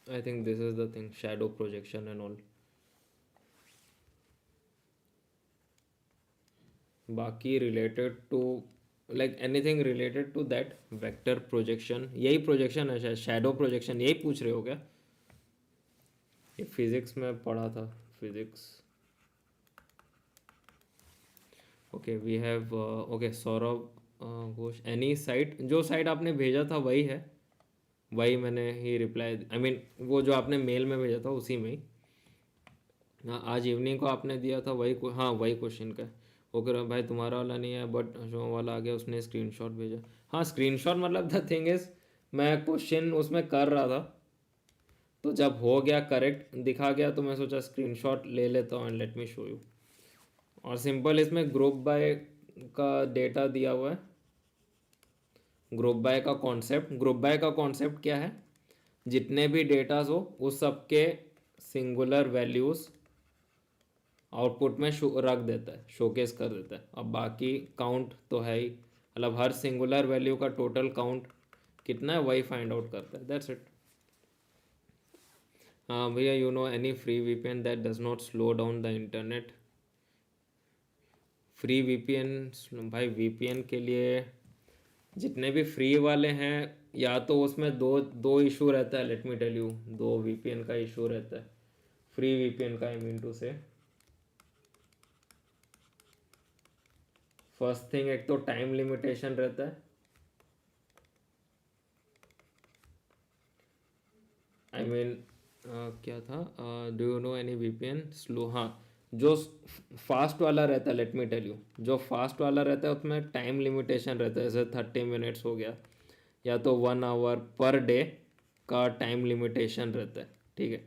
I think this is the thing, shadow projection and all. बाकी related to, like anything related to that vector projection, यही projection है शायद, shadow projection, यही पूछ रहे हो क्या? ये physics में पढ़ा था, physics. Okay, we have okay, Saurabh Ghosh. Any site, जो साइट आपने भेजा था वही है, वही मैंने ही रिप्लाई, आई मीन वो जो आपने मेल में भेजा था उसी में ही. हाँ, आज इवनिंग को आपने दिया था वही हाँ वही क्वेश्चन का है। ओके भाई, तुम्हारा वाला नहीं है बट जो वाला आ गया उसने स्क्रीनशॉट भेजा। हाँ, स्क्रीनशॉट मतलब द थिंग इज मैं क्वेश्चन उसमें कर रहा था, तो जब हो गया करेक्ट दिखा गया तो मैं सोचा स्क्रीनशॉट ले लेता हूँ and let me show you. और सिंपल इसमें ग्रुप बाय का डेटा दिया हुआ है। ग्रुप बाय का कॉन्सेप्ट क्या है, जितने भी डेटाज हो उस सबके सिंगुलर वैल्यूज़ आउटपुट में शो रख देता है, शोकेस कर देता है। अब बाकी काउंट तो है ही, मतलब हर सिंगुलर वैल्यू का टोटल काउंट कितना है वही फाइंड आउट करता है, दैट्स इट। हाँ भैया, you know any free VPN that does not slow down the internet? Free VPN भाई, वीपीएन के लिए जितने भी फ्री वाले हैं, या तो उसमें दो दो इशू रहता है, लेट मी टेल यू, दो वीपीएन का इशू रहता है फ्री वीपीएन का, आई मीन टू से। फर्स्ट थिंग, एक तो टाइम लिमिटेशन रहता है। आई मीन क्या था, do you know any VPN slow, हाँ जो फास्ट वाला रहता है, लेट मी टेल यू, जो फास्ट वाला रहता है उसमें टाइम लिमिटेशन रहता है, जैसे 30 मिनट्स हो गया, या तो 1 आवर पर डे का टाइम लिमिटेशन रहता है, ठीक है।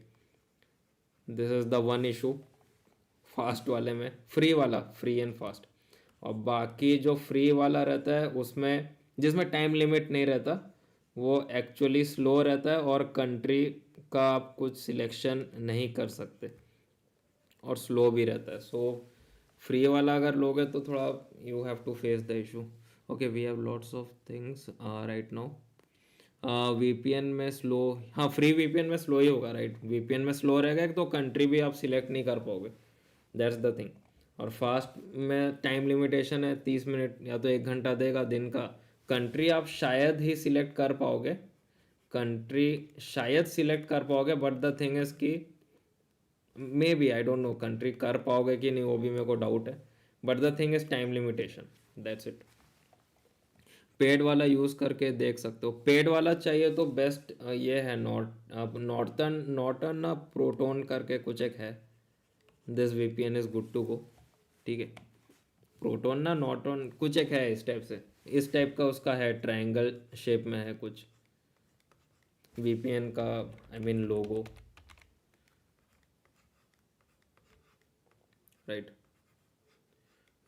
This is the one issue fast वाले में, फ्री वाला, फ्री एंड फास्ट। और बाकी जो फ्री वाला रहता है उसमें, जिसमें टाइम लिमिट नहीं रहता, वो एक्चुअली स्लो रहता है और कंट्री का आप कुछ सिलेक्शन नहीं कर सकते, और स्लो भी रहता है। सो फ्री वाला अगर लोगे तो थोड़ा you have to face the issue. Okay, we have lots of things right now. VPN में स्लो, हाँ फ्री वीपीएन में स्लो ही होगा, राइट। वीपीएन में स्लो रहेगा तो कंट्री भी आप सिलेक्ट नहीं कर पाओगे, दैट्स द थिंग। और फास्ट में टाइम लिमिटेशन है 30 मिनट, या तो 1 घंटा देगा दिन का। कंट्री आप शायद ही सिलेक्ट कर पाओगे, कंट्री शायद सिलेक्ट कर पाओगे, बट द थिंग इज कि may be, I don't no country कर पाओगे कि नहीं, वो भी मेरे को डाउट है, but the thing is time limitation, that's it. Paid वाला यूज़ करके देख सकते हो। पेड वाला चाहिए तो बेस्ट ये है, नॉर्टन नॉर्टन प्रोटोन करके कुछ एक है। This VPN is good to go, ठीक है। प्रोटोन ना नॉर्टन कुछ एक है, इस टाइप से, इस टाइप का उसका है, ट्रायंगल शेप में है कुछ वीपीएन का, I mean logo, right.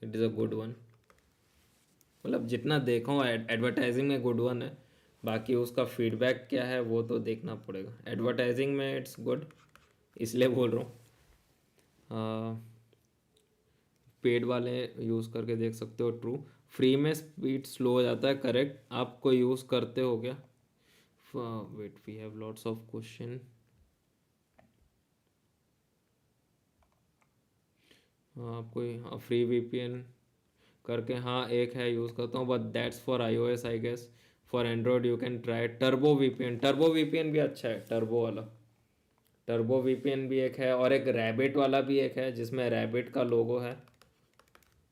It is a good one, मतलब जितना देखा हूँ एडवर्टाइजिंग में गुड वन है। बाकी उसका फीडबैक क्या है वो तो देखना पड़ेगा। एडवर्टाइजिंग में इट्स गुड, इसलिए बोल रहा हूँ। पेड वाले यूज़ करके देख सकते हो, ट्रू। फ्री में स्पीड स्लो हो जाता है, करेक्ट, आपको यूज़ करते हो क्या? Wait, we have lots of question. आपको फ्री वीपीएन करके, हाँ एक है, यूज़ करता हूँ, but that's for iOS I guess. For Android you can try Turbo VPN, Turbo VPN भी अच्छा है, टर्बो वाला। टर्बो वीपीएन भी एक है, और एक रैबिट वाला भी एक है जिसमें रैबिट का लोगो है,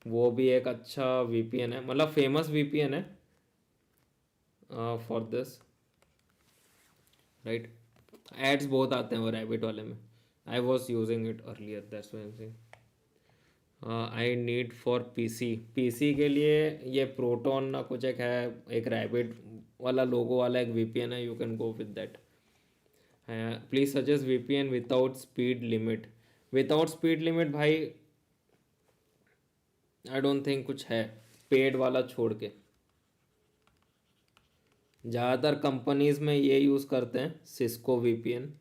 वो भी एक अच्छा वीपीएन है, मतलब फेमस वीपीएन है फॉर दिस, राइट। एड्स बहुत आते हैं वो रैबिट वाले में, I was using it earlier, that's why I am saying. I need for PC, PC के लिए ये प्रोटोन ना कुछ एक है, एक रैबिट वाला लोगो वाला एक वीपीएन है, you can go with that. Please suggest VPN without speed limit. Without speed limit भाई, आई डोंट थिंक कुछ है, पेड वाला छोड़ के। ज़्यादातर कंपनीज में ये यूज़ करते हैं, सिस्को वीपीएन,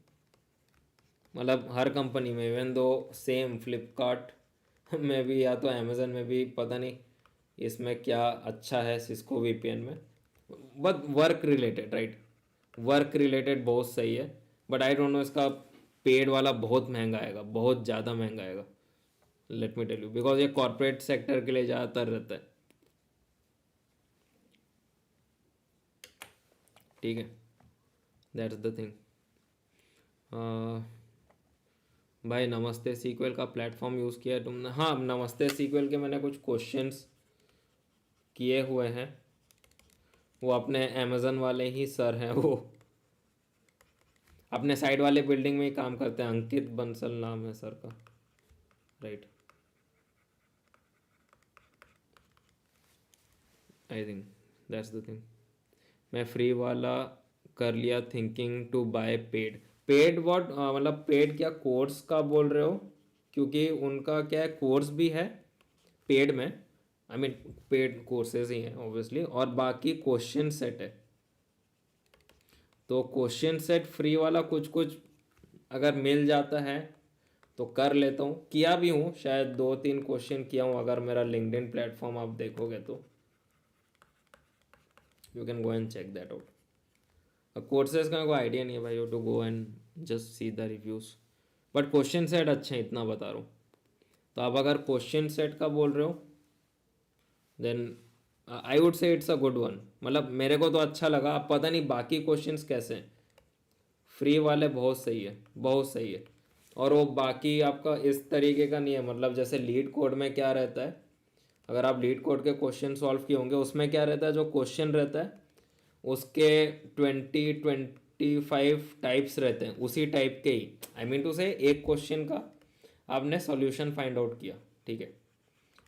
मतलब हर कंपनी में, इवन दो सेम फ्लिपकार्ट में भी या तो अमेजन में भी, पता नहीं इसमें क्या अच्छा है सिस्को वीपीएन में, but work related, right, work related बहुत सही है। बट आई डोंट नो इसका पेड वाला बहुत महंगा आएगा, बहुत ज़्यादा महंगा आएगा, let me tell you, because ये कॉर्पोरेट सेक्टर के लिए ज़्यादातर रहता है, ठीक है, दैट्स द थिंग। भाई नमस्ते सीक्वल का प्लेटफॉर्म यूज़ किया है तुमने? हाँ, नमस्ते सीक्वल के मैंने कुछ क्वेश्चंस किए हुए हैं, वो अपने अमेज़न वाले ही सर हैं, वो अपने साइड वाले बिल्डिंग में ही काम करते हैं, अंकित बंसल नाम है सर का। Right. I think that's the thing. मैं फ्री वाला कर लिया thinking to buy paid. Paid what, मतलब पेड क्या कोर्स का बोल रहे हो? क्योंकि उनका क्या है, कोर्स भी है पेड में, आई मीन पेड कोर्सेज ही हैं ऑब्वियसली, और बाकी क्वेश्चन सेट है। तो क्वेश्चन सेट फ्री वाला कुछ कुछ अगर मिल जाता है तो कर लेता हूँ, किया भी हूँ शायद 2-3 क्वेश्चन किया हूँ, अगर मेरा लिंक्डइन प्लेटफॉर्म आप देखोगे तो you can go and check that out. Courses का कोई आइडिया नहीं है भाई, you to go and just see the reviews. But question set अच्छे हैं, इतना बता रहा हूँ। तो आप अगर क्वेश्चन सेट का बोल रहे हो then I would say it's a good one. मतलब मेरे को तो अच्छा लगा, अब पता नहीं बाकी क्वेश्चंस कैसे हैं। फ्री वाले बहुत सही है, बहुत सही है। और वो बाकी आपका इस तरीके का नहीं है, मतलब जैसे लीड कोड में क्या रहता है, अगर आप लीड कोड के क्वेश्चन सॉल्व किए होंगे, उसमें क्या रहता है, जो क्वेश्चन रहता है उसके 20-25 टाइप्स रहते हैं, उसी टाइप के ही, आई मीन टू से एक क्वेश्चन का आपने सॉल्यूशन फाइंड आउट किया, ठीक है।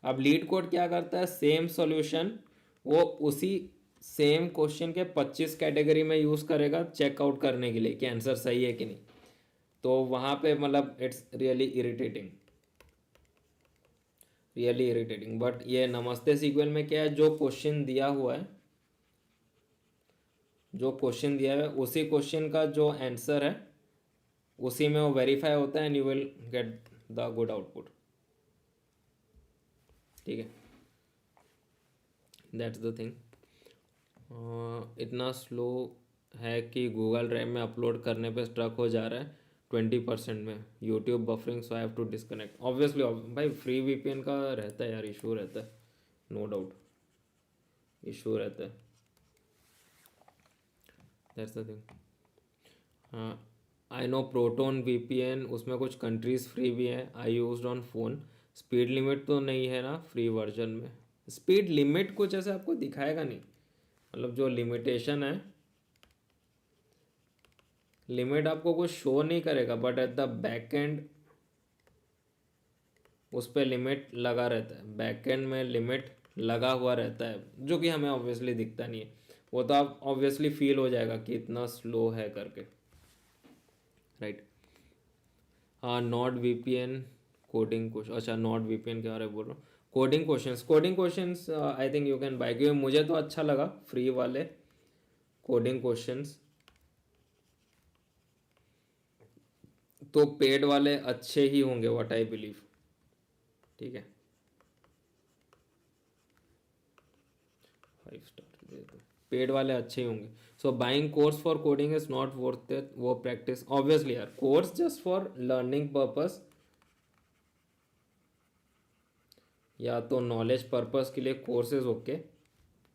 अब लीड कोड क्या करता है, सेम सॉल्यूशन वो उसी सेम क्वेश्चन के 25 कैटेगरी में यूज़ करेगा चेकआउट करने के लिए कि आंसर सही है कि नहीं। तो वहाँ पे मतलब it's really irritating, really irritating. But ये नमस्ते सीक्वल में क्या है, जो क्वेश्चन दिया हुआ है, जो क्वेश्चन दिया है उसी क्वेश्चन का जो आंसर है उसी में वो वेरीफाई होता है and you will get the good output, ठीक है। That's the thing. इतना स्लो है कि गूगल ड्राइव में अपलोड करने पे स्ट्रक हो जा रहा है 20% में, YouTube buffering, so I have to disconnect. Obviously भाई फ्री वीपीएन का रहता है यार, इशू रहता है, नो डाउट इशू रहता है। That's the thing. हाँ, आई नो प्रोटोन वीपीएन, उसमें कुछ कंट्रीज फ्री भी हैं, I used on phone. Speed limit तो नहीं है ना फ्री वर्जन में? स्पीड लिमिट कुछ ऐसे आपको दिखाएगा नहीं, मतलब जो लिमिटेशन है, लिमिट आपको कुछ शो नहीं करेगा, but at the back and उस पर लिमिट लगा रहता है, बैक एंड में लिमिट लगा हुआ रहता है, जो कि हमें ऑब्वियसली दिखता नहीं है। वो तो आप ऑब्वियसली फील हो जाएगा कि इतना स्लो है करके, राइट। हाँ, नॉट वीपीएन कोडिंग क्वेश्चन, अच्छा नॉट वीपीएन के बारे में बोल रहा हूँ। Coding questions I think you can buy, क्योंकि मुझे तो अच्छा लगा फ्री वाले कोडिंग क्वेश्चंस। तो पेड वाले अच्छे ही होंगे व्हाट आई बिलीव, ठीक है। 5 स्टार दे दो, पेड वाले अच्छे ही होंगे। So buying course for coding is not worth it, वो प्रैक्टिस ऑब्वियसली यार, course just for learning purpose या तो नॉलेज पर्पस के लिए कोर्सेज ओके,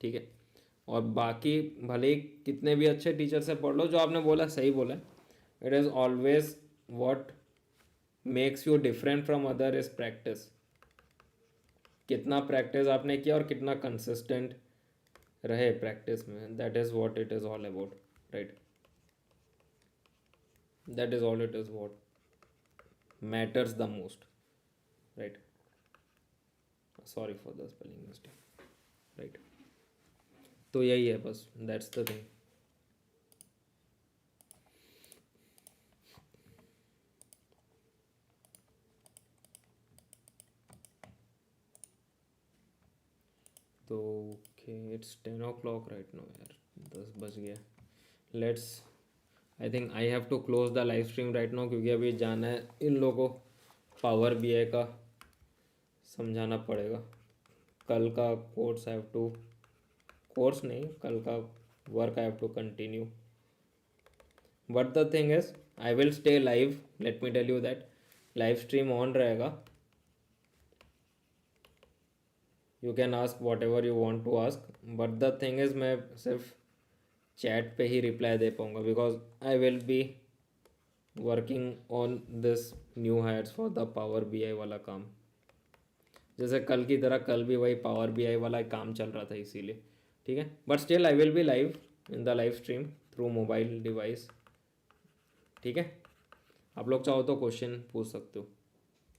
ठीक है। और बाकी भले ही कितने भी अच्छे टीचर से पढ़ लो, जो आपने बोला सही बोला, it is always what makes you different from other is practice. कितना प्रैक्टिस आपने किया और कितना कंसिस्टेंट रहे प्रैक्टिस में, that is what it is all about, right. That is all it is what matters the most, right. Sorry for the spelling mistake, right. तो यही है बस, दैट्स द थिंग। तो okay, it's 10 o'clock right no यार, 10 बज गया। Let's, I think I have to close the live stream right now, क्योंकि अभी जाना है इन लोगों को पावर बीआई का समझाना पड़ेगा। कल का कोर्स हैव टू, कोर्स नहीं, कल का work I have to continue. But the thing is I will stay live, let me tell you that live stream on रहेगा। You can ask whatever you want to ask, but the thing is मैं सिर्फ chat पे ही reply दे पाऊँगा, because I will be working on this new hires for the power BI वाला काम। जैसे कल की तरह कल भी वही पावर बीआई वाला काम चल रहा था इसीलिए, ठीक है। But still I will B live in the live stream through mobile device, ठीक है। आप लोग चाहो तो क्वेश्चन पूछ सकते हो,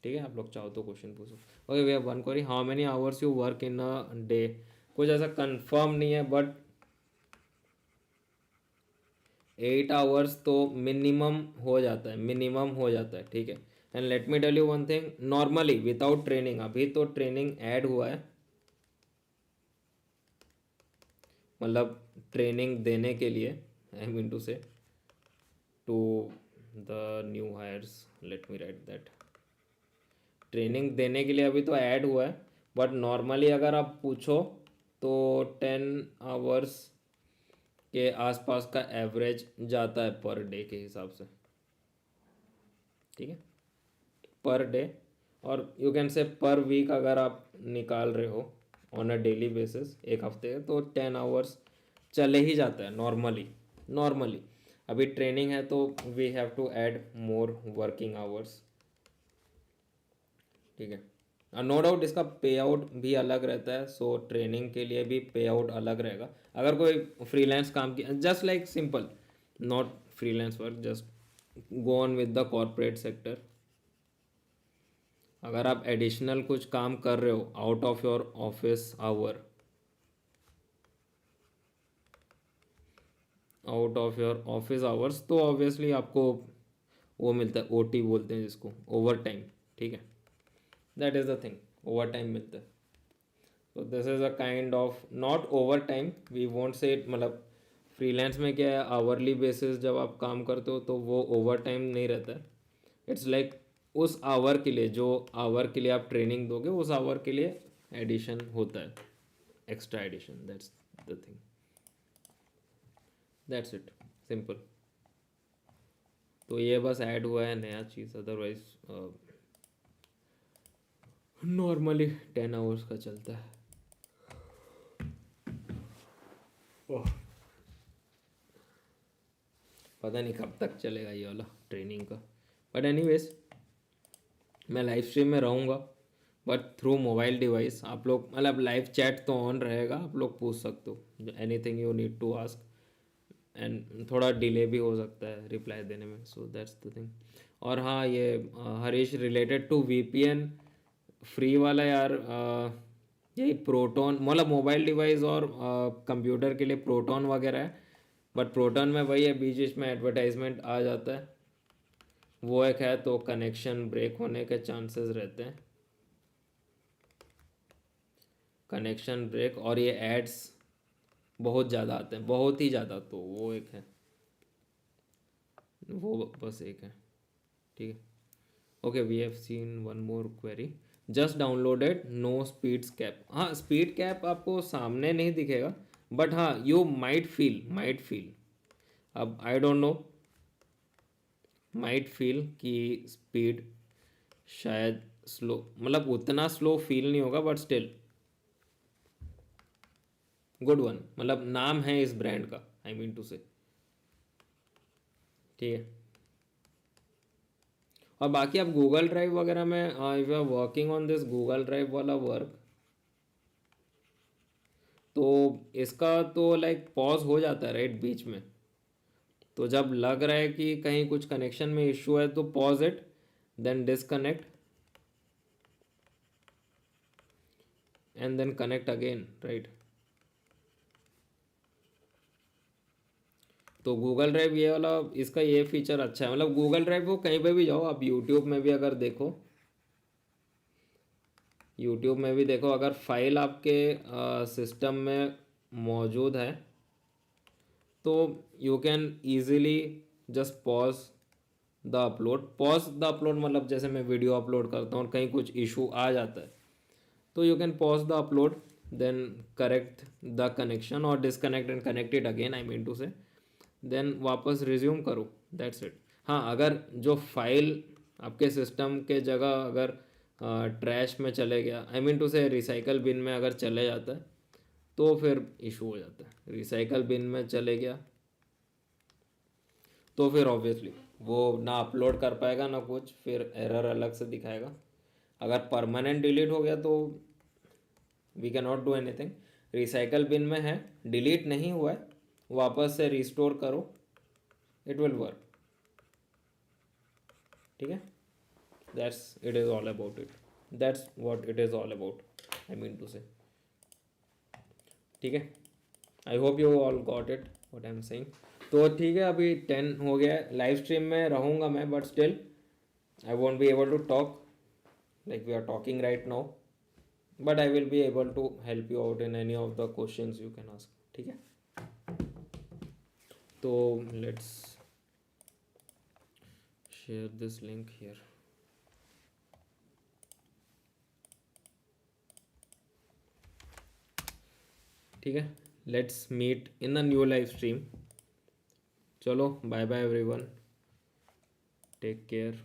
ठीक है, आप लोग चाहो तो क्वेश्चन पूछो। Okay, we have one query, how many hours you work in a day. कुछ ऐसा कंफर्म नहीं है, बट 8 आवर्स तो मिनिमम हो जाता है, मिनिमम हो जाता है, ठीक है। And let me tell you one thing, normally without training, अभी तो ट्रेनिंग ऐड हुआ है, मतलब ट्रेनिंग देने के लिए, I mean to say to the new hires, let me write that, training देने के लिए अभी तो ऐड हुआ है, बट नॉर्मली अगर आप पूछो तो 10 आवर्स के आसपास का एवरेज जाता है पर डे के हिसाब से, ठीक है, पर डे। और यू कैन से पर वीक अगर आप निकाल रहे हो ऑन अ डेली बेसिस, एक हफ्ते का, तो 10 आवर्स चले ही जाता है नॉर्मली, नॉर्मली। अभी ट्रेनिंग है तो we have to add more working hours, ठीक है। नो डाउट इसका पे आउट भी अलग रहता है, सो ट्रेनिंग के लिए भी पे आउट अलग रहेगा। अगर कोई फ्रीलांस काम किया, just like simple, not freelance work, just go on with the corporate sector, अगर आप एडिशनल कुछ काम कर रहे हो out of your office hour, out of your office hours, तो ऑब्वियसली आपको वो मिलता है, ओटी बोलते हैं जिसको, ओवर टाइम, ठीक है, that is the thing, overtime मिलता है। तो this is a kind of not overtime, we won't say it, मतलब फ्रीलांस में क्या है, आवरली बेसिस जब आप काम करते हो तो वो ओवर टाइम नहीं रहता है, इट्स लाइक उस आवर के लिए, जो आवर के लिए आप ट्रेनिंग दोगे उस आवर के लिए एडिशन होता है, extra addition, that's the thing, that's it, simple. तो ये बस ऐड हुआ है नया चीज़, अदरवाइज नॉर्मली 10 आवर्स का चलता है। ओह, पता नहीं कब तक चलेगा ये वाला ट्रेनिंग का, बट एनीवेज मैं लाइव स्ट्रीम में रहूँगा, बट थ्रू मोबाइल डिवाइस। आप लोग मतलब लाइव चैट तो ऑन रहेगा, आप लोग पूछ सकते हो anything you need to ask, एंड थोड़ा डिले भी हो सकता है रिप्लाई देने में, सो दैट्स द थिंग। और हाँ, ये Harish, related to VPN free वाला यार, यही प्रोटोन, मतलब मोबाइल डिवाइस और कंप्यूटर के लिए प्रोटोन वगैरह है, बट प्रोटोन में वही है, बीच बीच में एडवर्टाइजमेंट आ जाता है, वो एक है, तो कनेक्शन ब्रेक होने के चांसेस रहते हैं, कनेक्शन ब्रेक, और ये एड्स बहुत ज़्यादा आते हैं, बहुत ही ज़्यादा, तो वो एक है, वो बस एक है, ठीक है। Okay, we have seen one more query, just downloaded, no speeds cap. हाँ, स्पीड कैप आपको सामने नहीं दिखेगा, बट हाँ यू माइट फील, अब आई डोंट नो, माइट फील कि स्पीड शायद स्लो, मतलब उतना स्लो फील नहीं होगा, बट स्टिल गुड वन, मतलब नाम है इस ब्रांड का, आई मीन टू से, ठीक है। और बाकी आप गूगल ड्राइव वगैरह में, if you are working on this Google drive वाला वर्क, तो इसका तो लाइक पॉज हो जाता है राइट बीच में, तो जब लग रहा है कि कहीं कुछ कनेक्शन में इशू है तो pause it, then disconnect and then connect again, right. तो गूगल ड्राइव ये वाला, इसका ये फीचर अच्छा है, मतलब गूगल ड्राइव को कहीं पे भी जाओ आप, यूट्यूब में भी अगर देखो, यूट्यूब में भी देखो, अगर फाइल आपके सिस्टम में मौजूद है तो you can easily just pause the upload, मतलब जैसे मैं वीडियो अपलोड करता हूँ और कहीं कुछ इशू आ जाता है, तो you can pause the upload, then correct the connection और disconnect and connect it again, I mean to say, then वापस रिज्यूम करो, दैट्स इट। हाँ, अगर जो फाइल आपके सिस्टम के जगह अगर ट्रैश में चले गया, आई मीन टू से रिसाइकल बिन में अगर चले जाता है, तो फिर इशू हो जाता है, रिसाइकल बिन में चले गया तो फिर ऑब्वियसली वो ना अपलोड कर पाएगा ना कुछ, फिर एरर अलग से दिखाएगा। अगर परमानेंट डिलीट हो गया तो we can not do anything, recycle bin में है, डिलीट नहीं हुआ है, वापस से रिस्टोर करो, इट विल वर्क, ठीक है। That's it is all about it. That's what it is all about, I mean to say. ठीक है, I hope you all got it what I am saying. तो ठीक है, अभी 10 हो गया है. लाइव स्ट्रीम में रहूँगा मैं, but still I won't be able to talk like we are talking right now, but I will be able to help you out in any of the questions you can ask. ठीक है, तो let's share this link here. ठीक है, let's meet in a new live stream. चलो, bye bye everyone, take care.